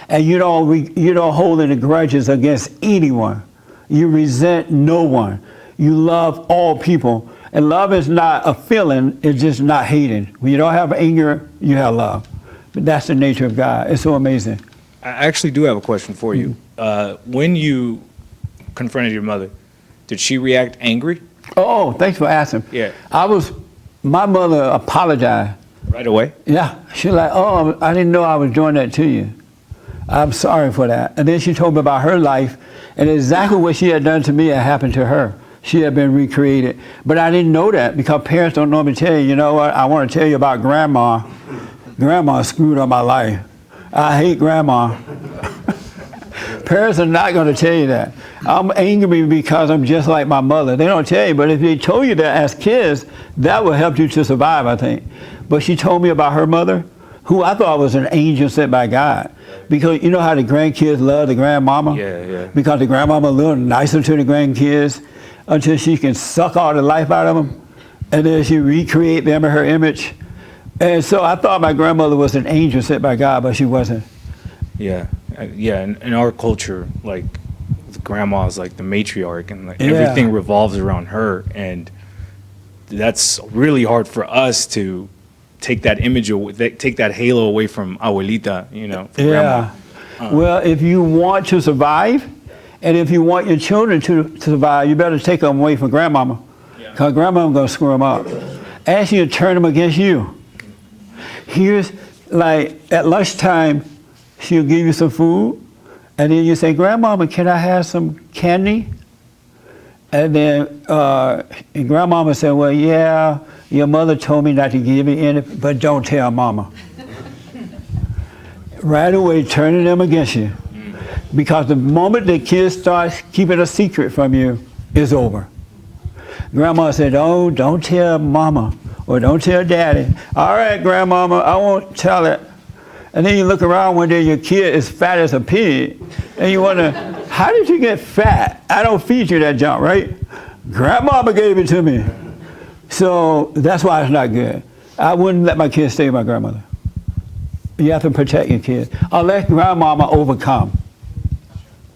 and you don't hold any grudges against anyone. You resent no one. You love all people. And love is not a feeling, it's just not hating. When you don't have anger, you have love. But that's the nature of God. It's so amazing. I actually do have a question for you. When you confronted your mother, did she react angry? Oh, thanks for asking. Yeah. My mother apologized. Right away? Yeah. She was like, oh, I didn't know I was doing that to you. I'm sorry for that. And then she told me about her life, and exactly what she had done to me had happened to her. She had been recreated. But I didn't know that because parents don't normally tell you, you know what, I want to tell you about grandma. Grandma screwed up my life. I hate grandma. Parents are not going to tell you that. I'm angry because I'm just like my mother. They don't tell you, but if they told you that as kids, that would help you to survive, I think. But she told me about her mother, who I thought was an angel sent by God. Because you know how the grandkids love the grandmama? Yeah. Because the grandmama a little nicer to the grandkids until she can suck all the life out of them. And then she recreate them in her image. And so I thought my grandmother was an angel sent by God, but she wasn't. Yeah. In our culture, like, grandma is like the matriarch, and like, Yeah. everything revolves around her. And that's really hard for us to take that image away, take that halo away from abuelita, from grandma. Well, if you want to survive, and if you want your children to survive, you better take them away from grandmama. Because grandmama's going to screw them up. Ask you to turn them against you. Here's, like, at lunchtime, she'll give you some food, and then you say, grandmama, can I have some candy? And then and grandmama said, well, yeah, your mother told me not to give you any, but don't tell mama. Right away, turning them against you. Because the moment the kids start keeping a secret from you, it's over. Grandma said, oh, don't tell mama, or don't tell daddy. All right, grandmama, I won't tell it. And then you look around one day, your kid is fat as a pig, and you wonder, how did you get fat? I don't feed you that junk, right? Grandmama gave it to me. So that's why it's not good. I wouldn't let my kids stay with my grandmother. You have to protect your kids. Unless grandmama overcome.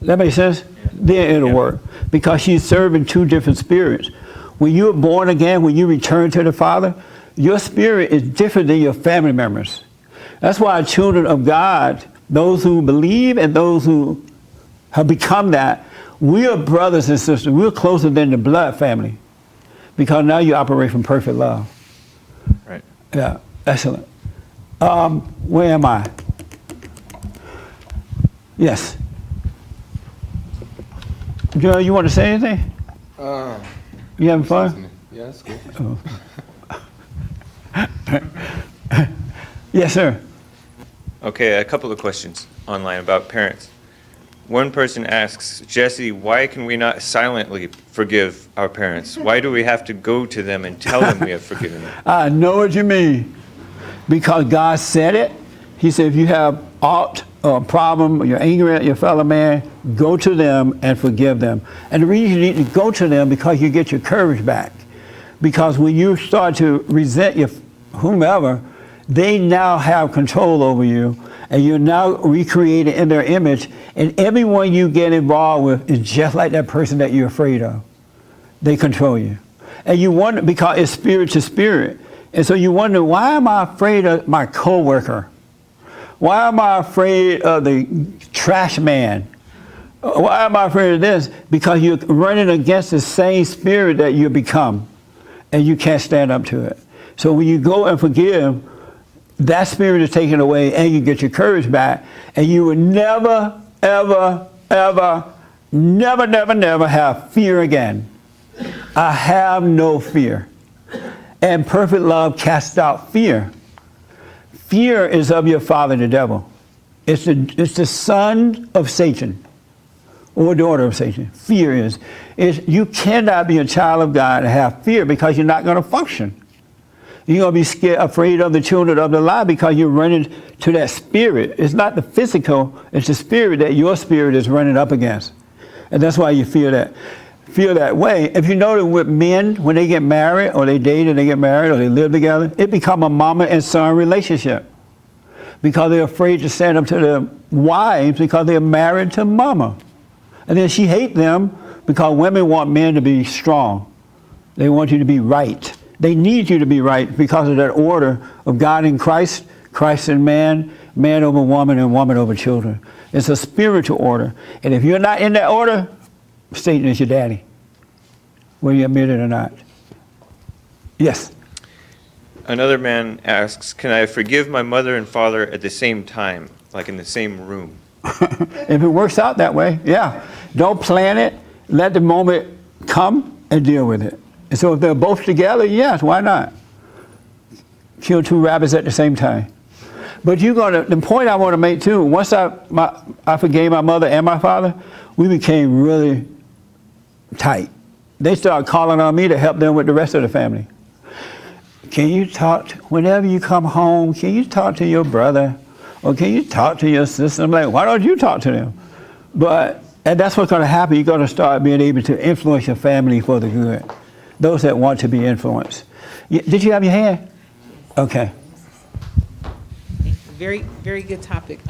That makes sense? Then it'll work. Because she's serving two different spirits. When you're born again, when you return to the Father, your spirit is different than your family members. That's why children of God, those who believe and those who have become that, we are brothers and sisters. We're closer than the blood family. Because now you operate from perfect love. Right. Yeah, excellent. Where am I? Yes. Joe, you want to say anything? You having fun? Yeah, that's cool. Oh. Yes, sir. Okay, a couple of questions online about parents. One person asks, Jesse, why can we not silently forgive our parents? Why do we have to go to them and tell them we have forgiven them? I know what you mean. Because God said it. He said, if you have aught or a problem, or you're angry at your fellow man, go to them and forgive them. And the reason you need to go to them because you get your courage back. Because when you start to resent your whomever, they now have control over you, and you're now recreated in their image, and everyone you get involved with is just like that person that you're afraid of. They control you. And you wonder, because it's spirit to spirit, and so you wonder, why am I afraid of my coworker? Why am I afraid of the trash man? Why am I afraid of this? Because you're running against the same spirit that you become, and you can't stand up to it. So when you go and forgive, that spirit is taken away, and you get your courage back, and you will never, ever, ever, never, never, never have fear again. I have no fear. And perfect love casts out fear. Fear is of your father, the devil. It's the son of Satan, or daughter of Satan. Fear is. You cannot be a child of God and have fear because you're not going to function. You're going to be scared, afraid of the children of the lie because you're running to that spirit. It's not the physical, it's the spirit that your spirit is running up against. And that's why you feel that way. If you notice with men, when they get married, or they date and they get married, or they live together, it becomes a mama and son relationship. because they're afraid to stand up to their wives because they're married to mama. And then she hates them because women want men to be strong. They want you to be right. They need you to be right because of that order of God in Christ, Christ in man, man over woman, and woman over children. It's a spiritual order. And if you're not in that order, Satan is your daddy, whether you admit it or not. Yes? Another man asks, can I forgive my mother and father at the same time, like in the same room? If it works out that way, yeah. Don't plan it. Let the moment come and deal with it. And so if they're both together, yes, why not? Kill two rabbits at the same time. But the point I want to make too, once I forgave my mother and my father, we became really tight. They started calling on me to help them with the rest of the family. Can you talk, whenever you come home, can you talk to your brother? Or can you talk to your sister? I'm like, why don't you talk to them? And that's what's going to happen. You're going to start being able to influence your family for the good. Those that want to be influenced. Did you have your hand? Okay. Very, very good topic.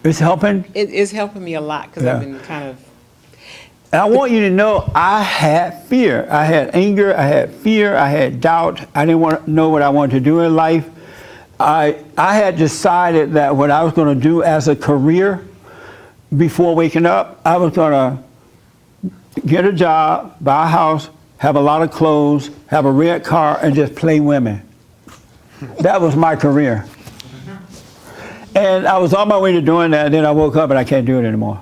It's helping? It is helping me a lot because I've been kind of. And I want you to know I had fear. I had anger. I had fear. I had doubt. I didn't want to know what I wanted to do in life. I had decided that what I was going to do as a career before waking up, I was going to get a job, buy a house, have a lot of clothes, have a red car, and just play women. That was my career. And I was on my way to doing that, and then I woke up and I can't do it anymore.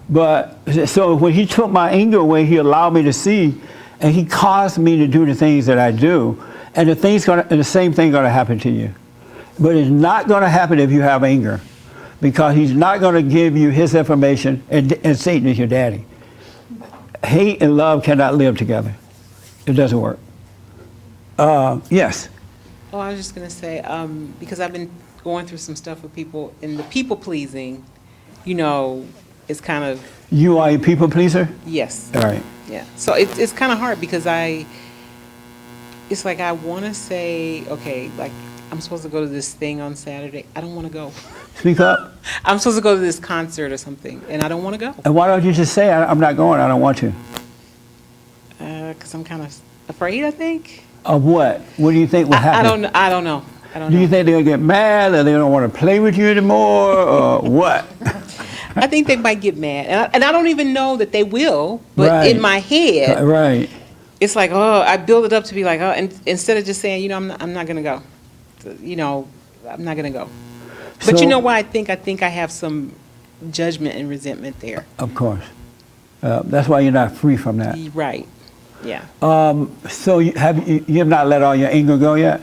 But so when he took my anger away, he allowed me to see, and he caused me to do the things that I do. And the same thing going to happen to you. But it's not going to happen if you have anger, because he's not going to give you his information, and Satan is your daddy. Hate and love cannot live together. It doesn't work. Yes? Oh, I was just going to say, because I've been going through some stuff with people, and the people pleasing, is kind of. You are a people pleaser? Yes. All right. Yeah. So it's kind of hard because it's like I want to say, okay, like I'm supposed to go to this thing on Saturday. I don't want to go. Speak up. I'm supposed to go to this concert or something, and I don't want to go. And why don't you just say, I'm not going, I don't want to? Because I'm kind of afraid, I think. Of what? What do you think will happen? I don't know. Do you think they'll get mad, or they don't want to play with you anymore, or what? I think they might get mad. And I don't even know that they will, but in my head, it's like, oh, I build it up to be like, oh, and instead of just saying, I'm not going to go. I'm not going to go. But you know what I think? I think I have some judgment and resentment there. Of course. That's why you're not free from that. Right. Yeah. So you have not let all your anger go yet?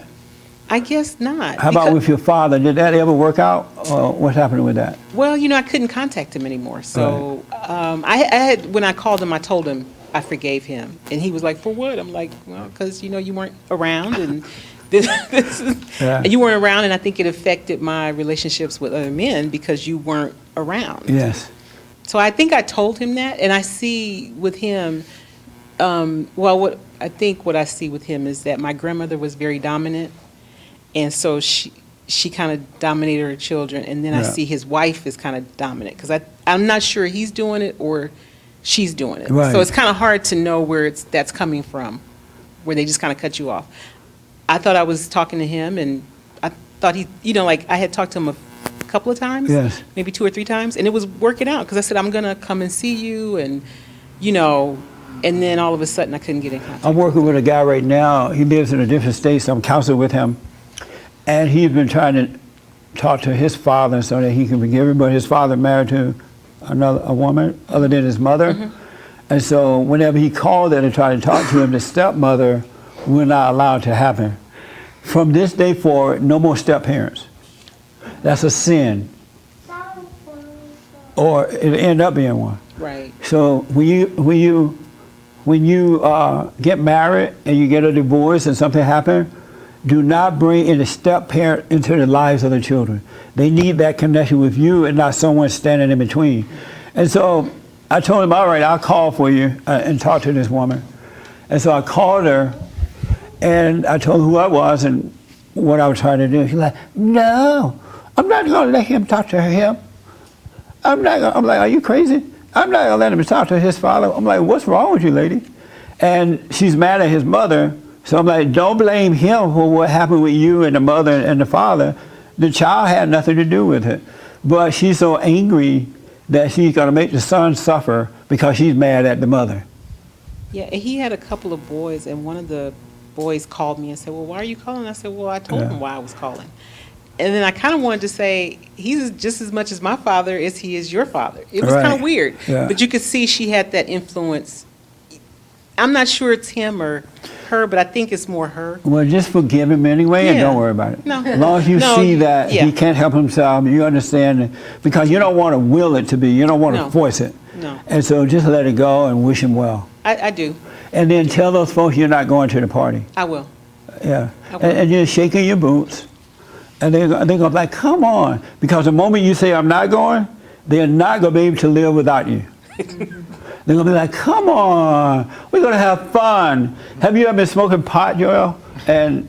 I guess not. How about with your father? Did that ever work out? Or what's happening with that? Well, I couldn't contact him anymore. So I had, when I called him, I told him I forgave him. And he was like, for what? I'm like, well, because, you weren't around. And and you weren't around. And I think it affected my relationships with other men because you weren't around. Yes. So I think I told him that. And I see with him, what I see with him is that my grandmother was very dominant. And so she kind of dominated her children, and then I see his wife is kind of dominant because I'm not sure he's doing it or she's doing it. Right. So it's kind of hard to know where that's coming from, where they just kind of cut you off. I thought I was talking to him, and I thought he, I had talked to him a couple of times, maybe 2 or 3 times, and it was working out because I said I'm gonna come and see you, and and then all of a sudden I couldn't get in contact. I'm working with a guy right now. He lives in a different state, so I'm counseling with him. And he's been trying to talk to his father so that he can forgive him, but his father married to a woman other than his mother. Mm-hmm. And so whenever he called her to try to talk to him, the stepmother will not allow it to happen. From this day forward, no more step-parents. That's a sin. Or it'll end up being one. Right. So when you get married and you get a divorce and something happens, do not bring in a step-parent into the lives of the children. They need that connection with you and not someone standing in between. And so I told him, all right, I'll call for you and talk to this woman. And so I called her, and I told her who I was and what I was trying to do. She's like, no, I'm not going to let him talk to him. I'm like, are you crazy? I'm not going to let him talk to his father. I'm like, what's wrong with you, lady? And she's mad at his mother. So I'm like, don't blame him for what happened with you and the mother and the father. The child had nothing to do with it. But she's so angry that she's going to make the son suffer because she's mad at the mother. Yeah, and he had a couple of boys, and one of the boys called me and said, well, why are you calling? I said, well, I told him why I was calling. And then I kind of wanted to say, he's just as much as my father as he is your father. It was kind of weird. Yeah. But you could see she had that influence. I'm not sure it's him or her, but I think it's more her. Well, just forgive him anyway and don't worry about it. No. As long as you see that he can't help himself, you understand it, because you don't want to will it to be. You don't want to force it. No. And so just let it go and wish him well. I do. And then tell those folks you're not going to the party. I will. Yeah. I will. And you're shaking your boots. And they're going to be like, come on. Because the moment you say, I'm not going, they're not going to be able to live without you. They're going to be like, come on. We're going to have fun. Have you ever been smoking pot, Joel? And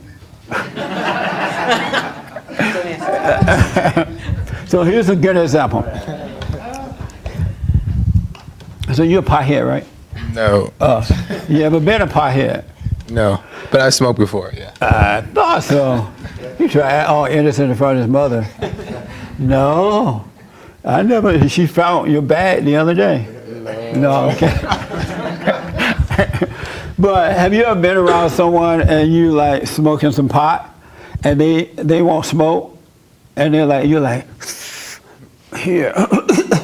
so here's a good example. So you're a pothead, right? No. You ever been a pothead? No. But I smoked before, yeah. I thought so. You try to act all innocent in front of his mother. No. I never, she found your bag the other day. No, okay. But have you ever been around someone and you like smoking some pot and they won't smoke and they're like, you're like, here,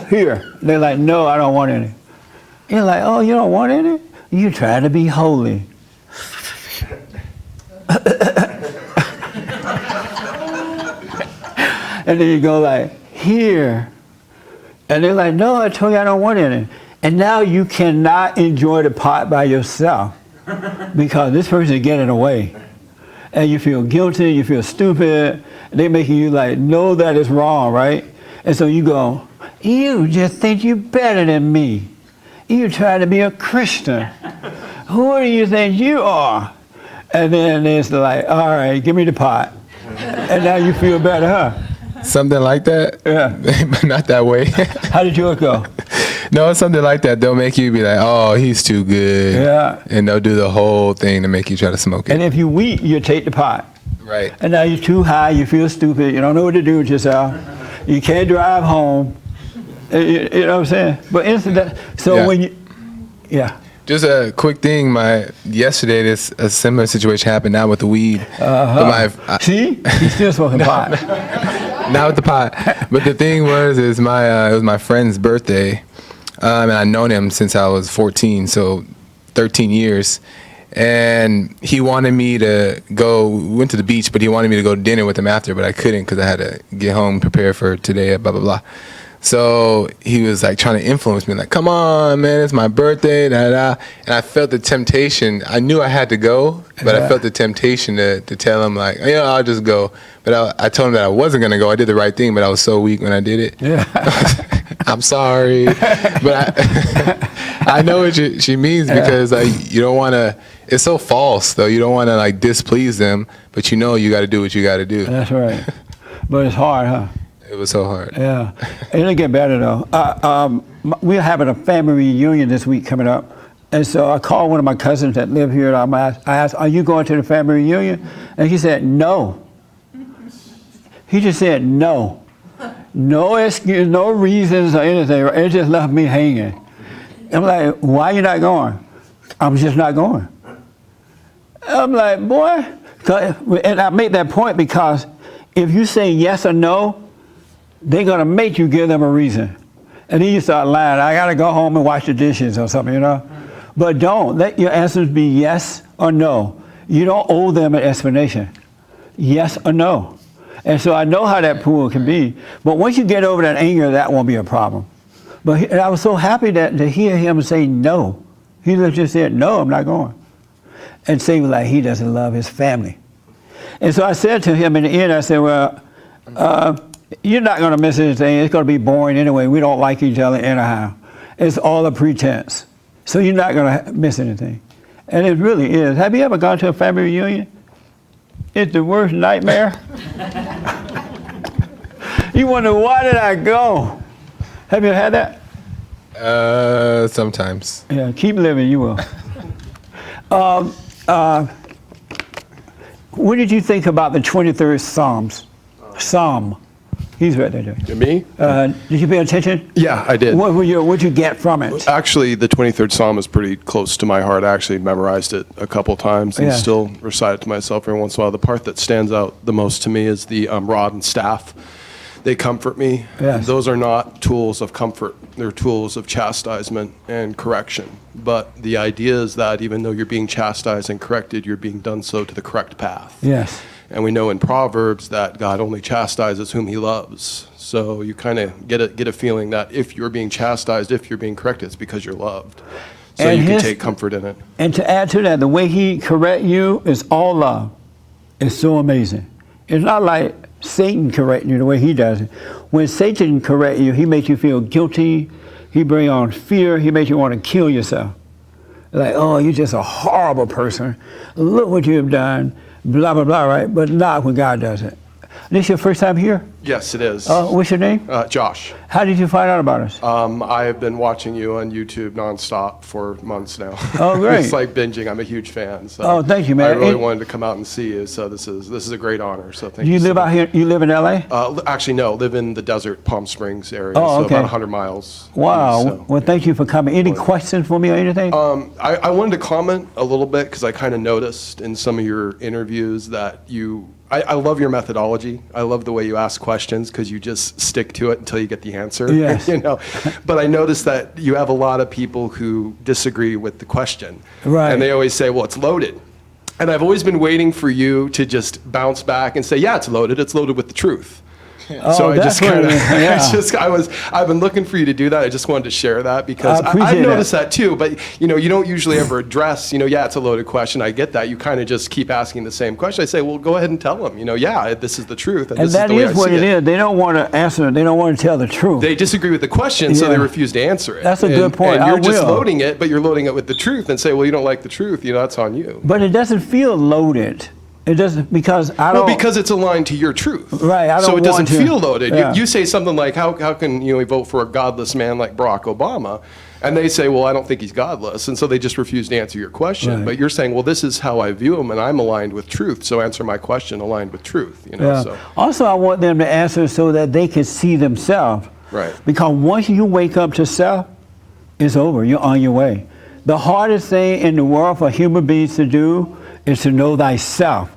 here. They're like, no, I don't want any. You're like, oh, you don't want any? You try to be holy. And then you go like, here. And they're like, no, I told you I don't want any. And now you cannot enjoy the pot by yourself because this person is getting away. And you feel guilty, you feel stupid. They're making you like, know that is wrong, right? And so you go, you just think you're better than me. You try to be a Christian. Who do you think you are? And then it's like, all right, give me the pot. And now you feel better, huh? Something like that? Yeah. Not that way. How did yours go? No, it's something like that. They'll make you be like, oh, he's too good. Yeah. And they'll do the whole thing to make you try to smoke it. And if you weak, you take the pot. Right. And now you're too high, you feel stupid, you don't know what to do with yourself. You can't drive home. You know what I'm saying? But incident. So when you, Just a quick thing. Yesterday, a similar situation happened. Not with the weed. See, he's still smoking pot. Not with the pot. But the thing was, it was my friend's birthday, and I'd known him since I was 14, so 13 years. And he wanted me to go. We went to the beach, but he wanted me to go to dinner with him after, but I couldn't because I had to get home, prepare for today, blah blah blah. So he was like trying to influence me, like, come on, man, it's my birthday, da da. And I felt the temptation. I knew I had to go, but I felt the temptation to tell him, like, yeah, I'll just go. But I told him that I wasn't gonna go. I did the right thing, but I was so weak when I did it. Yeah. I'm sorry, but I know what she means because like you don't want to. It's so false, though. You don't want to like displease them, but you know you got to do what you got to do. That's right. But it's hard, huh? It was so hard. Yeah. It'll get better, though. We're having a family reunion this week coming up. And so I called one of my cousins that live here. And I asked, are you going to the family reunion? And he said, no. He just said no. No excuse, no reasons or anything. It just left me hanging. I'm like, why are you not going? I'm just not going. I'm like, boy. And I make that point because if you say yes or no, they're going to make you give them a reason. And then you start lying. I got to go home and wash the dishes or something, you know. But don't let your answers be yes or no. You don't owe them an explanation. Yes or no. And so I know how that pool can be. But once you get over that anger, that won't be a problem. But I was so happy to hear him say no. He just said, no, I'm not going. And say like he doesn't love his family. And so I said to him in the end, I said, well, you're not going to miss anything. It's going to be boring anyway. We don't like each other anyhow. It's all a pretense. So you're not going to miss anything. And it really is. Have you ever gone to a family reunion? It's the worst nightmare. You wonder, why did I go? Have you had that? Sometimes. Yeah, keep living, you will. What did you think about the 23rd Psalm? He's right there. Me? Did you pay attention? Yeah, I did. What'd you get from it? Actually, the 23rd Psalm is pretty close to my heart. I actually memorized it a couple times and Yeah. still recite it to myself every once in a while. The part that stands out the most to me is the rod and staff. They comfort me. Yes. Those are not tools of comfort. They're tools of chastisement and correction. But the idea is that even though you're being chastised and corrected, you're being done so to the correct path. Yes. And we know in Proverbs that God only chastises whom he loves. So you kind of get a feeling that if you're being chastised, if you're being corrected, it's because you're loved. So And you can his- take comfort in it. And to add to that, the way he correct you is all love. It's so amazing. It's not like Satan correcting you the way he does it. When Satan correct you, he makes you feel guilty. He brings on fear. He makes you want to kill yourself. Like, oh, you're just a horrible person. Look what you have done. Blah, blah, blah, right? But not when God does it. This your first time here? Yes, it is. What's your name? Josh. How did you find out about us? I have been watching you on YouTube nonstop for months now. Oh, great. It's like binging. I'm a huge fan. So Oh, thank you, man. I really And- wanted to come out and see you. So this is a great honor. So thank Do you. you live out here? You live in LA? Actually, no. Live in the desert, Palm Springs area. Oh, So okay. about 100 miles. Wow. east, so. Well, thank you for coming. Any questions for me or anything? I wanted to comment a little bit because I kind of noticed in some of your interviews that I love your methodology. I love the way you ask questions because you just stick to it until you get the answer. Yes. But I noticed that you have a lot of people who disagree with the question. Right. And they always say, well, it's loaded. And I've always been waiting for you to just bounce back and say, yeah, it's loaded. It's loaded with the truth. Oh, So I that's just what kind it of, is. Yeah. I've been looking for you to do that. I just wanted to share that because I appreciate I've noticed that. that too. But you don't usually ever address, yeah, it's a loaded question. I get that. You kind of just keep asking the same question. I say, well, go ahead and tell them, yeah, this is the truth. And this that is the way is I what see it is. They don't want to answer. They don't want to tell the truth. They disagree with the question, so they Yeah. refuse to answer it. That's a good point. And I you're just will. loading it, but you're loading it with the truth and say, well, you don't like the truth. That's on you. But it doesn't feel loaded. It doesn't because I Well, don't. because it's aligned to your truth. Right, I So don't it doesn't want to- feel loaded. Yeah. You say something like, how can we vote for a godless man like Barack Obama? And they say, well, I don't think he's godless. And so they just refuse to answer your question. Right. But you're saying, well, this is how I view him, and I'm aligned with truth. So answer my question aligned with truth. Yeah. So. Also, I want them to answer so that they can see themselves. Right. Because once you wake up to self, it's over. You're on your way. The hardest thing in the world for human beings to do is to know thyself.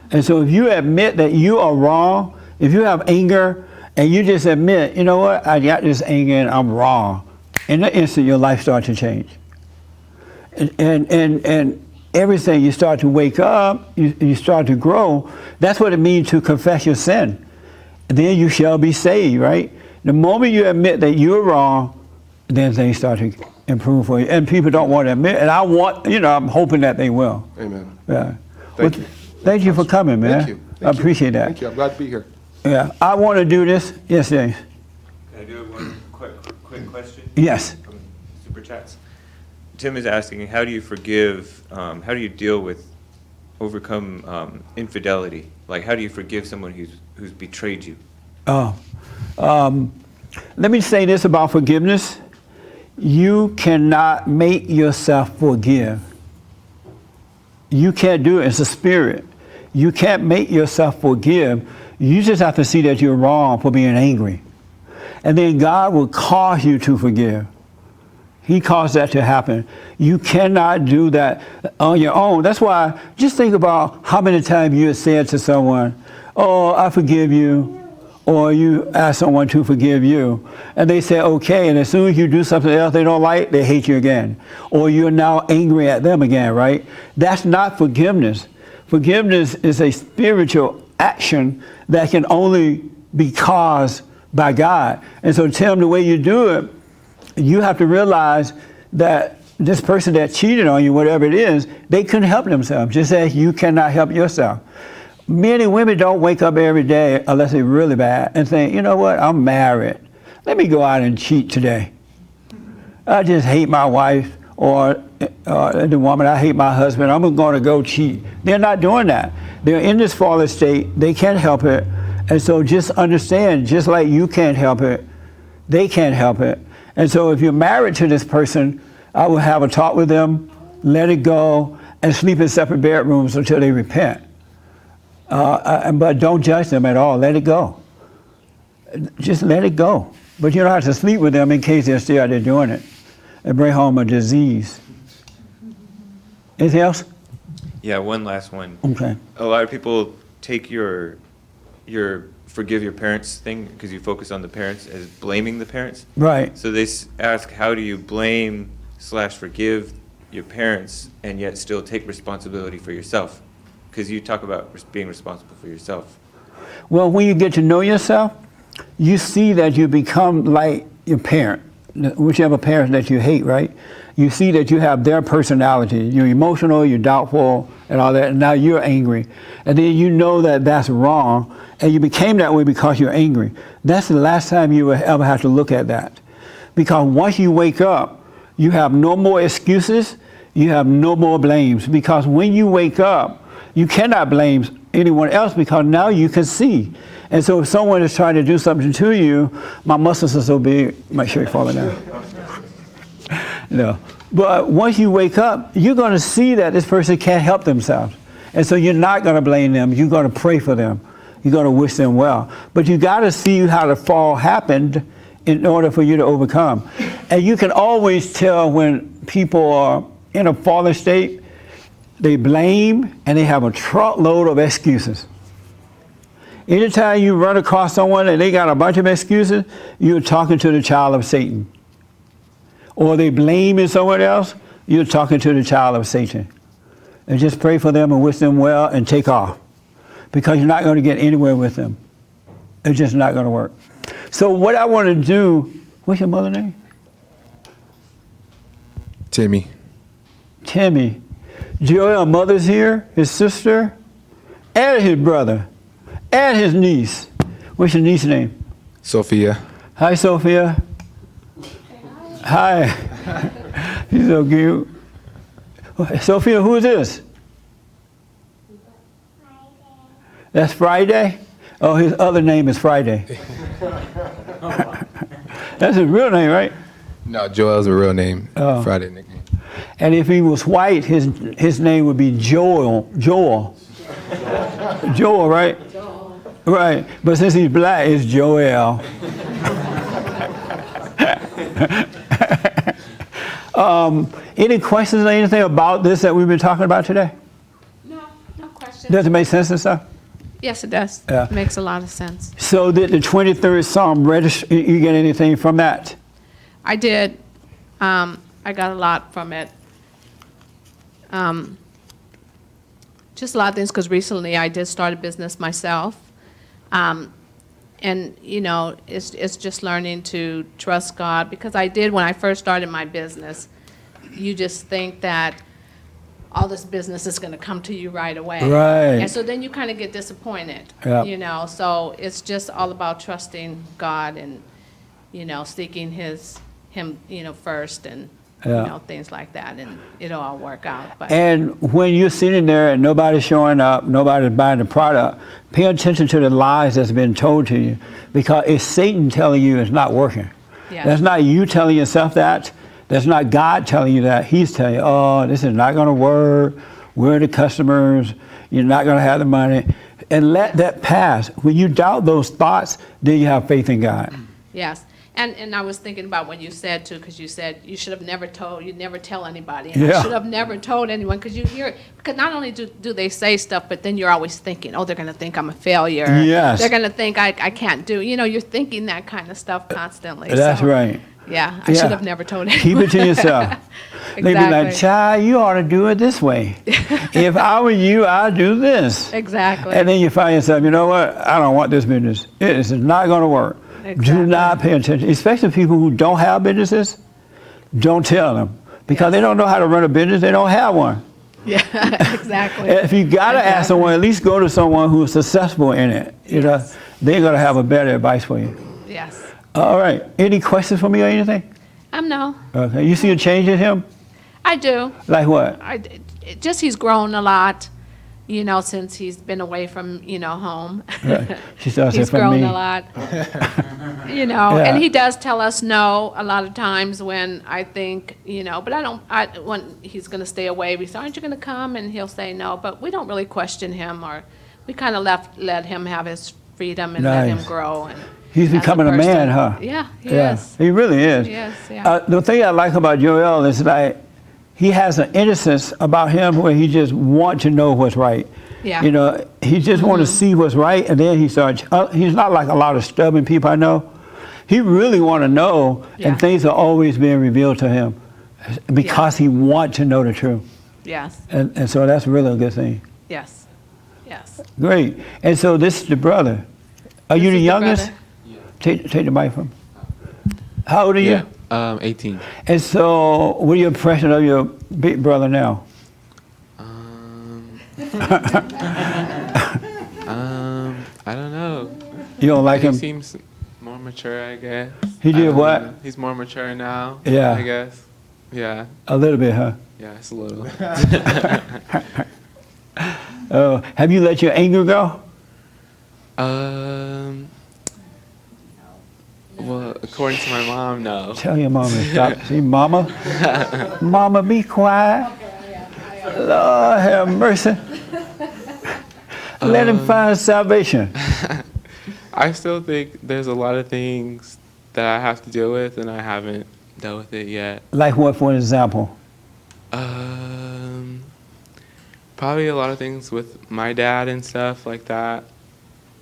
And so if you admit that you are wrong, if you have anger and you just admit, you know what, I got this anger and I'm wrong, in the instant your life starts to change. And everything, you start to wake up, you start to grow. That's what it means to confess your sin. Then you shall be saved, right? The moment you admit that you're wrong, then things start to improve for you. And people don't want to admit, and I'm hoping that they will. Amen. Yeah. Thank you. Thank you for coming, man. Thank you. I appreciate that. Thank you. I'm glad to be here. Yeah. I want to do this. Yes, James. Can I do one quick question? Yes. From Super Chats. Tim is asking, how do you forgive, how do you deal with, overcome infidelity? Like, how do you forgive someone who's betrayed you? Let me say this about forgiveness. You cannot make yourself forgive. You can't do it. It's a spirit. You can't make yourself forgive. You just have to see that you're wrong for being angry. And then God will cause you to forgive. He caused that to happen. You cannot do that on your own. That's why, just think about how many times you have said to someone, oh, I forgive you. Or you ask someone to forgive you. And they say, okay. And as soon as you do something else they don't like, they hate you again. Or you're now angry at them again, right? That's not forgiveness. Forgiveness is a spiritual action that can only be caused by God. And so, Tim, the way you do it, you have to realize that this person that cheated on you, whatever it is, they couldn't help themselves, just as you cannot help yourself. Men and women don't wake up every day, unless they're really bad, and think, you know what, I'm married. Let me go out and cheat today. I just hate my wife, or the woman, I hate my husband, I'm going to go cheat. They're not doing that. They're in this fallen state, they can't help it, And so just understand, just like you can't help it, they can't help it. And so if you're married to this person, I will have a talk with them, let it go, and sleep in separate bedrooms until they repent. But don't judge them at all. Let it go. Just let it go. But you don't have to sleep with them in case they're still out there doing it and bring home a disease. Anything else? Yeah, one last one. Okay. A lot of people take your forgive your parents thing, because you focus on the parents, as blaming the parents. Right. So they ask, how do you blame / forgive your parents and yet still take responsibility for yourself? Because you talk about being responsible for yourself. Well, when you get to know yourself, you see that you become like your parent, whichever parent that you hate, right? You see that you have their personality. You're emotional, you're doubtful, and all that, and now you're angry. And then you know that that's wrong, and you became that way because you're angry. That's the last time you will ever have to look at that. Because once you wake up, you have no more excuses, you have no more blames. Because when you wake up, you cannot blame anyone else because now you can see. And so if someone is trying to do something to you, my muscles are so big, make sure you're falling down. No. But once you wake up, you're going to see that this person can't help themselves. And so you're not going to blame them. You're going to pray for them. You're going to wish them well. But you got to see how the fall happened in order for you to overcome. And you can always tell when people are in a fallen state, they blame and they have a truckload of excuses. Anytime you run across someone and they got a bunch of excuses, you're talking to the child of Satan. Or they blaming someone else, you're talking to the child of Satan. And just pray for them and wish them well and take off. Because you're not going to get anywhere with them. It's just not going to work. So what I want to do, what's your mother's name? Timmy. Timmy. Joel's mother's here, his sister, and his brother, and his niece. What's your niece's name? Sophia. Hi, Sophia. Hi. She's so cute. Sophia, who is this? That's Friday? Oh, his other name is Friday. That's his real name, right? No, Joel's a real name. Oh. Friday nickname. And if he was white, his name would be Joel. Joel, right? Joel. Right. But since he's black, it's Joel. Any questions or anything about this that we've been talking about today? No questions. Does it make sense and stuff? Yes, it does. Yeah. It makes a lot of sense. So did the 23rd Psalm register, you get anything from that? I did. I got a lot from it. Just a lot of things, because recently I did start a business myself. And, you know, it's just learning to trust God, because I did when I first started my business. You just think that all this business is going to come to you right away. Right. And so then you kind of get disappointed, Yep. you know. So it's just all about trusting God and, you know, seeking him, you know, first, and, Yeah. you know, things like that. And it'll all work out. But And when you're sitting there and nobody's showing up, nobody's buying the product, pay attention to the lies that's been told to you, because it's Satan telling you it's not working. Yes. That's not you telling yourself that. That's not God telling you that. He's telling you, oh, this is not going to work. We're the customers. You're not going to have the money. And let that pass. When you doubt those thoughts, then you have faith in God. yes. And I was thinking about when you said, too, because you said you should have never told, you never tell anybody. And Yeah. I should have never told anyone, because you hear, because not only do they say stuff, but then you're always thinking, oh, they're going to think I'm a failure. Yes. They're going to think I can't do, you know, you're thinking that kind of stuff constantly. That's so, right. Yeah, I should have never told anyone. Keep it to yourself. They be like, Exactly. child, you ought to do it this way. If I were you, I'd do this. Exactly. And then you find yourself, you know what? I don't want this business. It is not going to work. Do Exactly. not pay attention, especially people who don't have businesses. Don't tell them, because they don't know how to run a business. They don't have one. Yeah, exactly. If you got to ask someone, at least go to someone who's successful in it. You know, they're going to have a better advice for you. Yes. All right. Any questions for me or anything? No, Okay. You see a change in him? I do. Like what? Just he's grown a lot. you know, since he's been away from, you know, home. Right. She starts He's from grown me. a lot. You know, Yeah. and he does tell us no a lot of times when I think, you know, but when he's going to stay away, we say, aren't you going to come? And he'll say no, but we don't really question him, or we kind of let him have his freedom and let him Nice. grow. And He's as a becoming a man, person. huh? Yeah, he is. He really is. Yes, yeah. The thing I like about Joel is like he has an innocence about him where he just wants to know what's right. Yeah. You know, he just want to see what's right, and then he starts. He's not like a lot of stubborn people I know. He really want to know, Yeah. and things are always being revealed to him because he wants to know the truth. Yes, And so that's really a good thing. yes, yes. Great. And so this is the brother. Are you This the is the youngest? brother. Take the mic from. How old are you? 18. And so, what are your impression of your big brother now? I don't know. You don't like him? He seems more mature, I guess. He did what? He's more mature now. Yeah. I guess. Yeah. A little bit, huh? Yeah, it's a little. Have you let your anger go? Well, according to my mom, no. Tell your mama to stop. See, mama? Mama, be quiet. Lord have mercy. Let him find salvation. I still think there's a lot of things that I have to deal with, and I haven't dealt with it yet. Like what, for example? Probably a lot of things with my dad and stuff like that,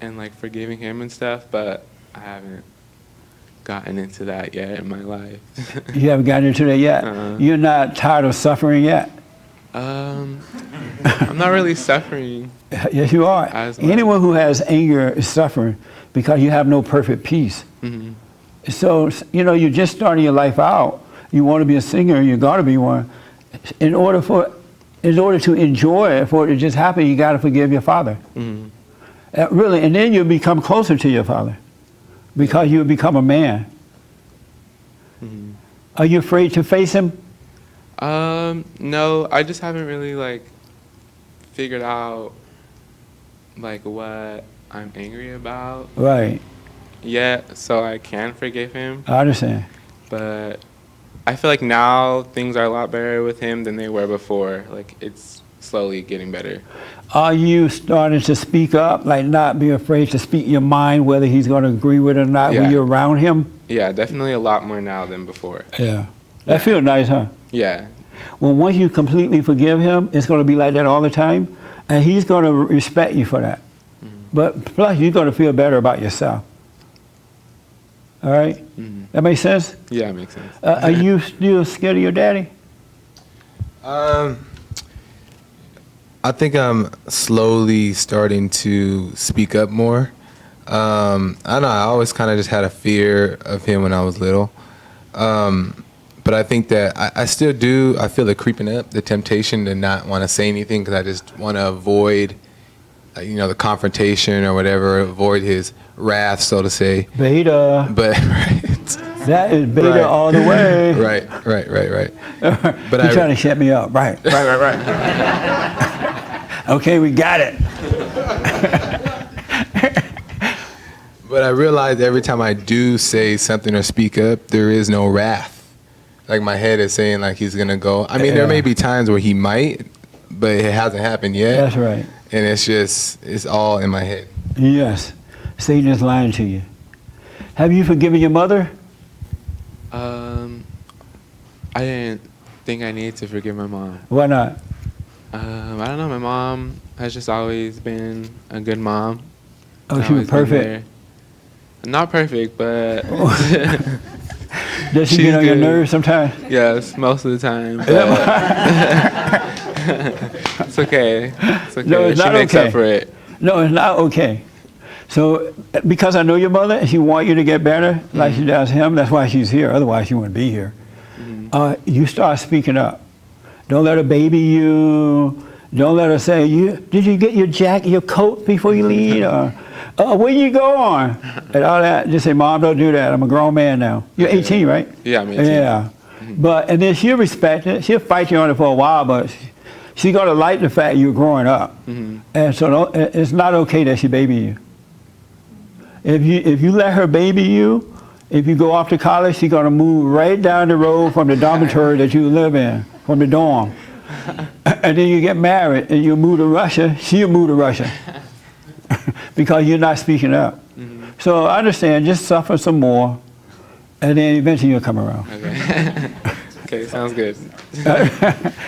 and like forgiving him and stuff, but I haven't gotten into that yet in my life. You haven't gotten into that yet? You're not tired of suffering yet? I'm not really suffering. Yes, you are. As much. Anyone who has anger is suffering because you have no perfect peace. Mm-hmm. So, you know, you're just starting your life out. You want to be a singer, you're going to be one. In order to enjoy it, for it to just happen, you got to forgive your father. Mm-hmm. Really, and then you'll become closer to your father because you'll become a man. Mm-hmm. Are you afraid to face him? No, I just haven't really like figured out like what I'm angry about Right. yet, so I can forgive him. I understand. But I feel like now things are a lot better with him than they were before. Like it's slowly getting better. Are you starting to speak up, like not be afraid to speak your mind, whether he's going to agree with it or not, when Yeah. you're around him? Yeah, definitely a lot more now than before. Yeah. That feels nice, huh? Yeah. Well, once you completely forgive him, it's going to be like that all the time, and he's going to respect you for that. But plus, you're going to feel better about yourself. All right? That makes sense? Yeah, it makes sense. Are you still scared of your daddy? I think I'm slowly starting to speak up more. I don't know, I always kind of just had a fear of him when I was little. But I think that I still do, I feel it creeping up, the temptation to not want to say anything because I just want to avoid, the confrontation or whatever, avoid his wrath, so to say. Beta. But, right. That is beta Right. all the way. Right. But You're trying to shut me up. Right. Okay, we got it. But I realize every time I do say something or speak up, there is no wrath. Like my head is saying like he's gonna go. I mean, there may be times where he might, but it hasn't happened yet. That's right. And it's all in my head. Yes. Satan is lying to you. Have you forgiven your mother? I didn't think I needed to forgive my mom. Why not? I don't know. My mom has just always been a good mom. Oh, she was Always been perfect? there. Not perfect, but Does she she's get on your good. nerves sometimes? Yes, most of the time. but it's okay. It's okay. No, it's she not makes okay. up for it. No, it's not okay. So, because I know your mother and she wants you to get better, like she does him, that's why she's here. Otherwise, she wouldn't be here. You start speaking up. Don't let her baby you. Don't let her say, did you get your jacket, your coat before you leave? Or where you going? And all that. Just say, Mom, don't do that. I'm a grown man now. You're 18, right? Yeah, I'm 18. Yeah. And then she'll respect it. She'll fight you on it for a while, but She's going to like the fact you're growing up. And so it's not okay that she baby you. If you let her baby you, if you go off to college, she's going to move right down the road from the dormitory that you live in, from the dorm. And then you get married and you move to Russia, she'll move to Russia. Because you're not speaking up. So I understand, just suffer some more, and then eventually you'll come around. Okay. Okay, sounds good.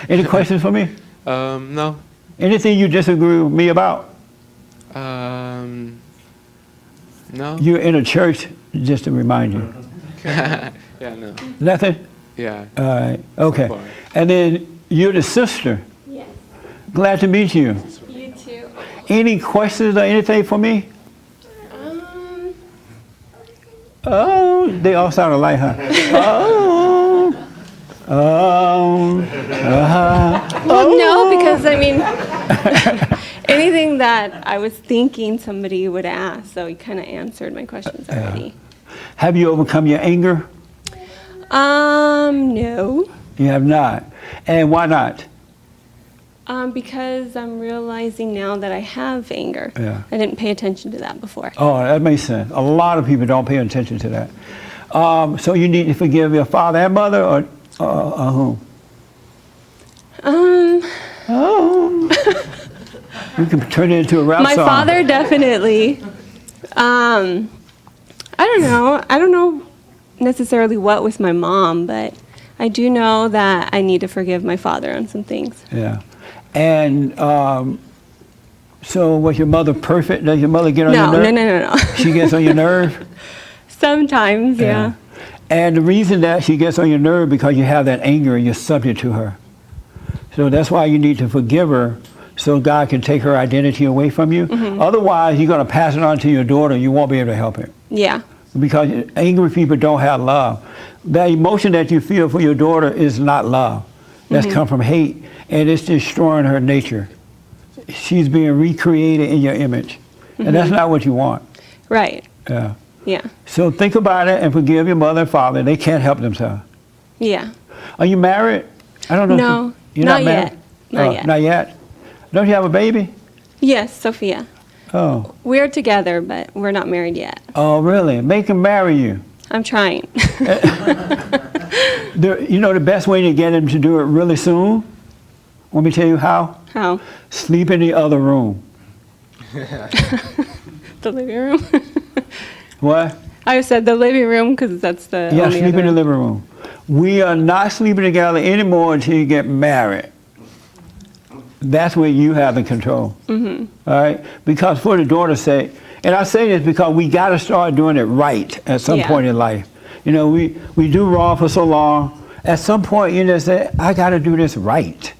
Any questions for me? No. Anything you disagree with me about? No. You're in a church, just to remind you. Yeah, no. Nothing? Yeah. All right, okay. So far. And then you're the sister. Yes. Glad to meet you. You too. Any questions or anything for me? Oh, they all sound alike, huh? Well, no, because I mean, anything that I was thinking somebody would ask, so you kind of answered my questions already. Have you overcome your anger? No. You have not. And why not? Because I'm realizing now that I have anger. Yeah. I didn't pay attention to that before. Oh, that makes sense. A lot of people don't pay attention to that. So you need to forgive your father and mother, or whom? You can turn it into a rap My song. father, definitely. I don't know. I don't know necessarily what with my mom, but I do know that I need to forgive my father on some things. Yeah. And so was your mother perfect? Does your mother get on your nerve? No. She gets on your nerve? Sometimes, yeah. And the reason that she gets on your nerve because you have that anger and you're subject to her. So that's why you need to forgive her so God can take her identity away from you. Otherwise, you're going to pass it on to your daughter. You won't be able to help it. Yeah. Because angry people don't have love. That emotion that you feel for your daughter is not love. That's come from hate, and it's destroying her nature. She's being recreated in your image, and that's not what you want. Right. Yeah. Yeah. So think about it and forgive your mother and father. They can't help themselves. Yeah. Are you married? I don't know. No, You're not married? yet. Not yet. Not yet? Don't you have a baby? Yes, Sophia. Oh. We're together, but we're not married yet. Oh, really? Make him marry you. I'm trying. You know the best way to get him to do it really soon? Want me to tell you how? How? Sleep in the other room. The living room? What? I said the living room because that's the Yeah, only sleep other in the living room. We are not sleeping together anymore until you get married. That's where you have the control. All right? Because for the daughter's sake, and I say this because we got to start doing it right at some point in life. You know, we do wrong for so long. At some point, you just say, I got to do this right.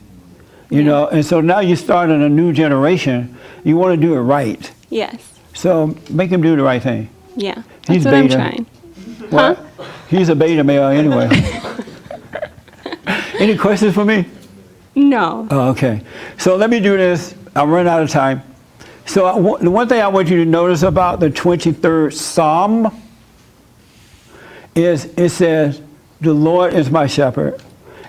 You know, and so now you're starting a new generation. You want to do it right. Yes. So make him do the right thing. Yeah. He's That's what beta. I'm trying. What? He's a beta male anyway. Any questions for me? No. Oh, okay. So let me do this. I'll run out of time. So the one thing I want you to notice about the 23rd Psalm is it says, the Lord is my shepherd.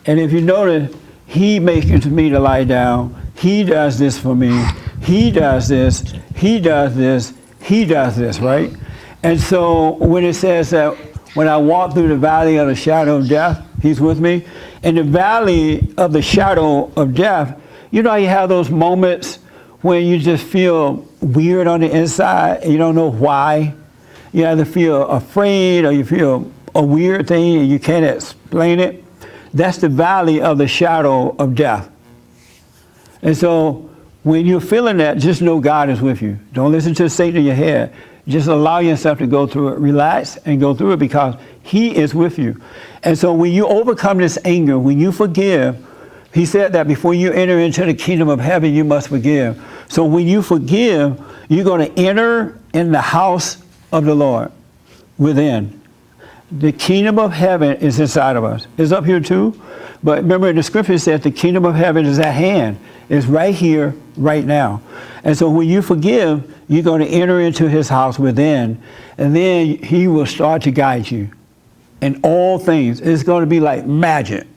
And if you notice, he makes me to lie down. He does this for me. He does this. He does this. He does this, right? And so when it says that when I walk through the valley of the shadow of death, he's with me. In the valley of the shadow of death, you know how you have those moments when you just feel weird on the inside and you don't know why? You either feel afraid or you feel a weird thing and you can't explain it. That's the valley of the shadow of death. And so when you're feeling that, just know God is with you. Don't listen to Satan in your head. Just allow yourself to go through it. Relax and go through it because he is with you. And so when you overcome this anger, when you forgive, he said that before you enter into the kingdom of heaven, you must forgive. So when you forgive, you're going to enter in the house of the Lord within. The kingdom of heaven is inside of us. It's up here too. But remember, the scripture says the kingdom of heaven is at hand. It's right here, right now. And so when you forgive, you're going to enter into his house within. And then he will start to guide you in all things. It's going to be like magic.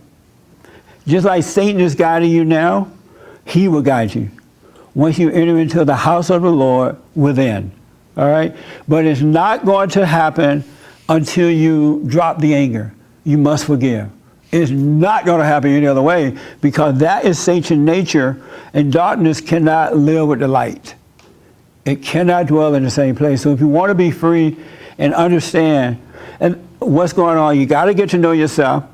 Just like Satan is guiding you now, He will guide you. Once you enter into the house of the Lord within. All right? But it's not going to happen until you drop the anger. You must forgive. It's not going to happen any other way, because that is Satan's nature, and darkness cannot live with the light. It cannot dwell in the same place. So if you want to be free and understand and what's going on, you got to get to know yourself,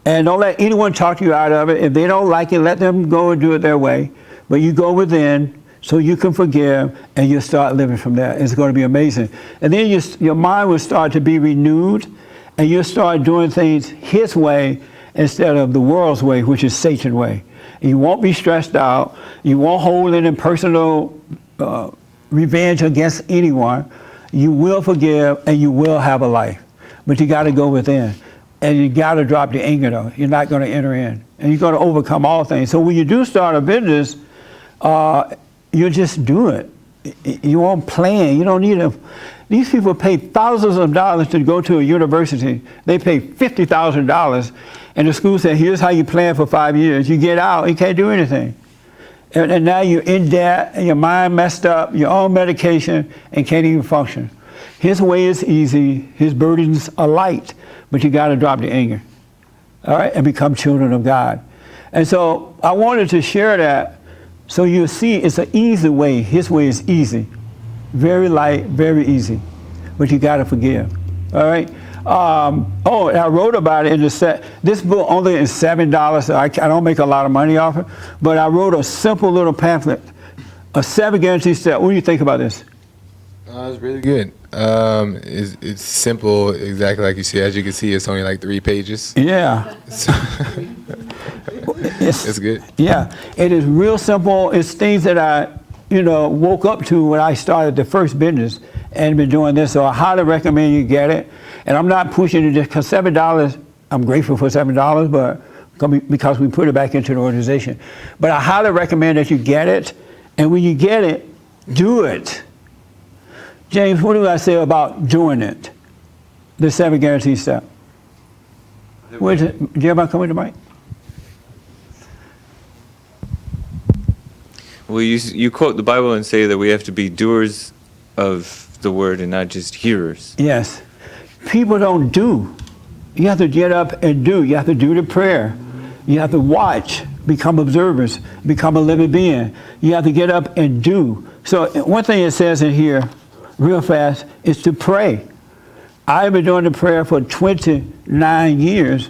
and don't let anyone talk you out of it. If they don't like it, let them go and do it their way. But you go within so you can forgive, and you start living from there. It's going to be amazing. And then your mind will start to be renewed, and you'll start doing things His way instead of the world's way, which is Satan's way. And you won't be stressed out. You won't hold any personal revenge against anyone. You will forgive, and you will have a life. But you got to go within. And you got to drop the anger, though. You're not going to enter in. And you're going to overcome all things. So when you do start a business, you just do it. You won't plan. You don't need a... These people pay thousands of dollars to go to a university. They pay $50,000. And the school said, here's how you plan for 5 years. You get out, you can't do anything. And now you're in debt, and your mind messed up, you're on medication, and can't even function. His way is easy. His burdens are light. But you got to drop the anger. All right? And become children of God. And so I wanted to share that so you'll see it's an easy way. His way is easy. Very light, very easy. But you got to forgive. All right? And I wrote about it in the set. This book only is $7, so I don't make a lot of money off it. But I wrote a simple little pamphlet, a 7 guarantee step. What do you think about this? It's really good. It's simple, exactly like you see. As you can see, it's only like 3 pages. Yeah. It's good. Yeah, it is real simple. It's things that I, woke up to when I started the first business and been doing this. So I highly recommend you get it. And I'm not pushing it just because $7, I'm grateful for $7, but because we put it back into the organization. But I highly recommend that you get it. And when you get it, do it. James, what do I say about doing it? The 7 guarantee step. Where's it? Do you ever come with the mic? Well, you quote the Bible and say that we have to be doers of the word and not just hearers. Yes. People don't do. You have to get up and do. You have to do the prayer. You have to watch, become observers, become a living being. You have to get up and do. So one thing it says in here, real fast, is to pray. I've been doing the prayer for 29 years,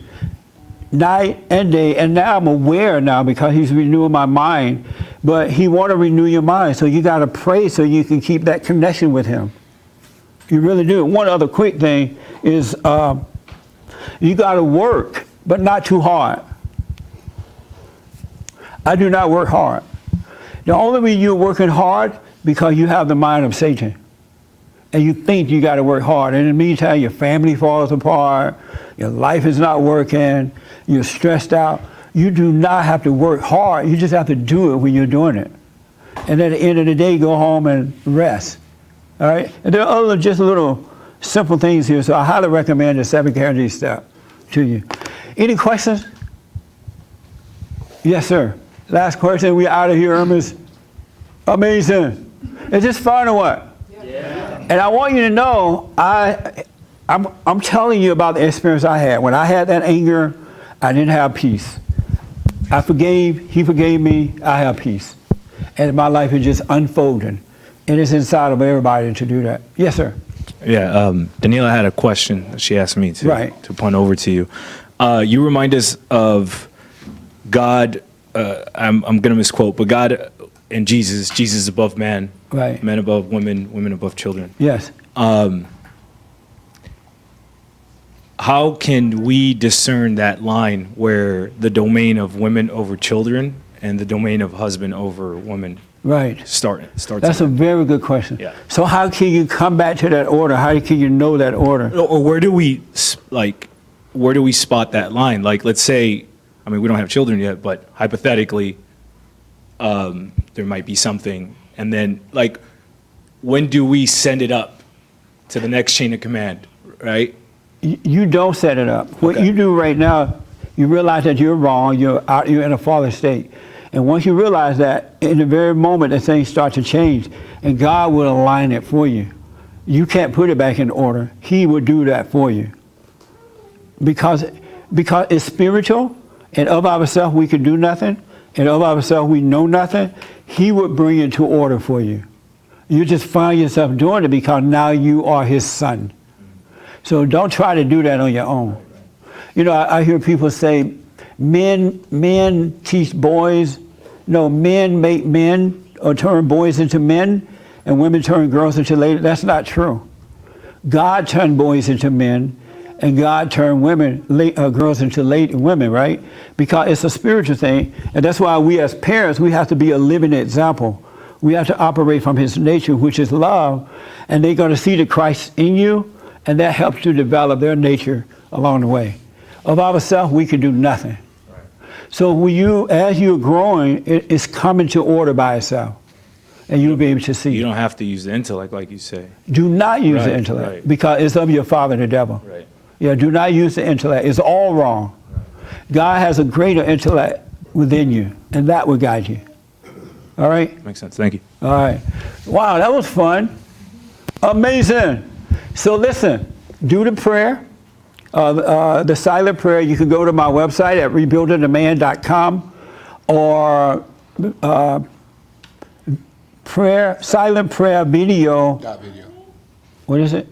night and day, and now I'm aware now because He's renewing my mind. But He want to renew your mind, so you got to pray so you can keep that connection with Him. You really do. One other quick thing is you got to work, but not too hard. I do not work hard. The only reason you're working hard because you have the mind of Satan. And you think you got to work hard. And in the meantime, your family falls apart, your life is not working, you're stressed out. You do not have to work hard. You just have to do it when you're doing it. And at the end of the day, go home and rest. All right? And there are other just little simple things here, so I highly recommend the 7 guarantee step to you. Any questions? Yes, sir. Last question. We're out of here, Hermes. Amazing. Is this fun or what? Yeah. And I want you to know, I'm telling you about the experience I had. When I had that anger, I didn't have peace. I forgave, He forgave me, I have peace. And my life is just unfolding. And it's inside of everybody to do that. Yes, sir. Yeah, Daniela had a question she asked me to punt over to you. You remind us of God, I'm going to misquote, but God and Jesus above man, right? Men above women, women above children. Yes. How can we discern that line where the domain of women over children and the domain of husband over women starts? That's a very good question. Yeah. So how can you come back to that order? How can you know that order? Or where do we spot that line? Like, let's say, I mean, we don't have children yet, but hypothetically, there might be something. And then, like, when do we send it up to the next chain of command, right? You don't set it up. What you do right now, you realize that you're wrong, you're in a fallen state. And once you realize that, in the very moment that things start to change, and God will align it for you. You can't put it back in order. He will do that for you. Because it's spiritual, and of ourselves we can do nothing, and of ourselves we know nothing. He would bring it to order for you. You just find yourself doing it because now you are his son. So don't try to do that on your own. You know, I hear people say, men teach boys. No, men make men or turn boys into men, and women turn girls into ladies. That's not true. God turned boys into men, and God turned girls into women, right? Because it's a spiritual thing, and that's why we as parents, we have to be a living example. We have to operate from his nature, which is love, and they're going to see the Christ in you, and that helps to develop their nature along the way. Of ourselves, we can do nothing. So as you're growing, it's coming to order by itself, and you'll be able to see. You don't have to use the intellect, like you say. Do not use the intellect, because it's of your father, the devil. Right. Yeah, do not use the intellect. It's all wrong. God has a greater intellect within you, and that will guide you. All right? Makes sense. Thank you. All right. Wow, that was fun. Amazing. So listen, do the prayer. The silent prayer, you can go to my website at rebuildingtheman.com, or silent prayer video. Video. What is it?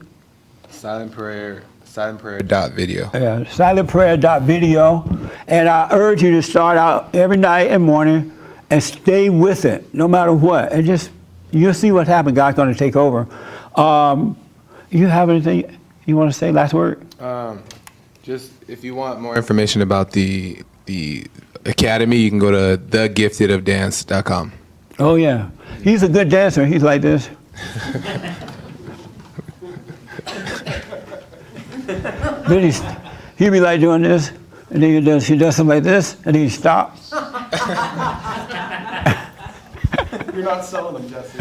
Silentprayer.video. Yeah, silentprayer.video. And I urge you to start out every night and morning and stay with it, no matter what. And just, you'll see what happens. God's going to take over. You have anything you want to say? Last word? Just if you want more information about the academy, you can go to thegiftedofdance.com. Oh yeah, he's a good dancer. He's like this. Then he'll be like doing this, and then he does something like this, and then he stops. You're not selling them, Jesse.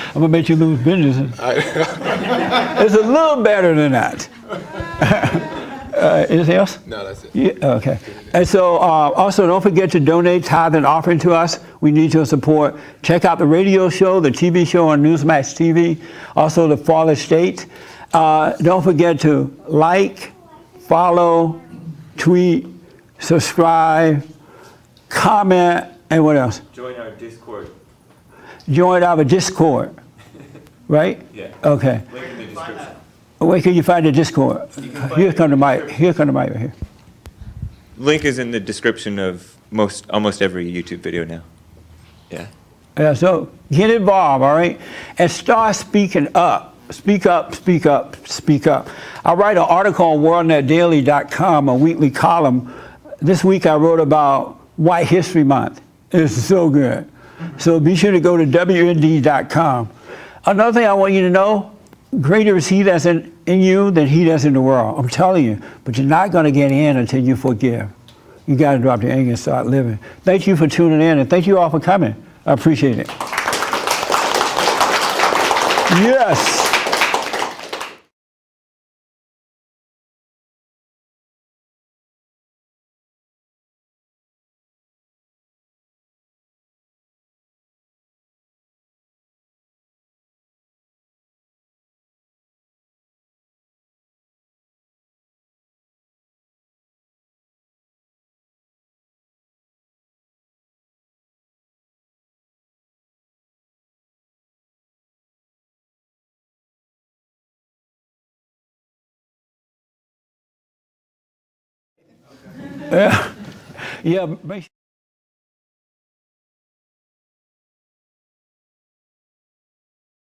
I'm gonna make you lose business. It's a little better than that. Anything else? No, that's it. Yeah, okay. And so also don't forget to donate, tithe, and offering to us. We need your support. Check out the radio show, the TV show on Newsmax TV, also the Father State. Don't forget to like, follow, tweet, subscribe, comment, and what else? Join our Discord. Join our Discord, right? Yeah. Okay. Link in the description. Where can you find the Discord? Here come the mic. Here come the mic right here. Link is in the description of almost every YouTube video now. Yeah. Yeah, so get involved, all right? And start speaking up. Speak up, speak up, speak up. I write an article on worldnetdaily.com, a weekly column. This week I wrote about White History Month. It's so good. So be sure to go to WND.com. Another thing I want you to know, greater is he that's in you than he that's in the world. I'm telling you. But you're not going to get in until you forgive. You got to drop the anger and start living. Thank you for tuning in, and thank you all for coming. I appreciate it. Yes. Yeah. Yeah.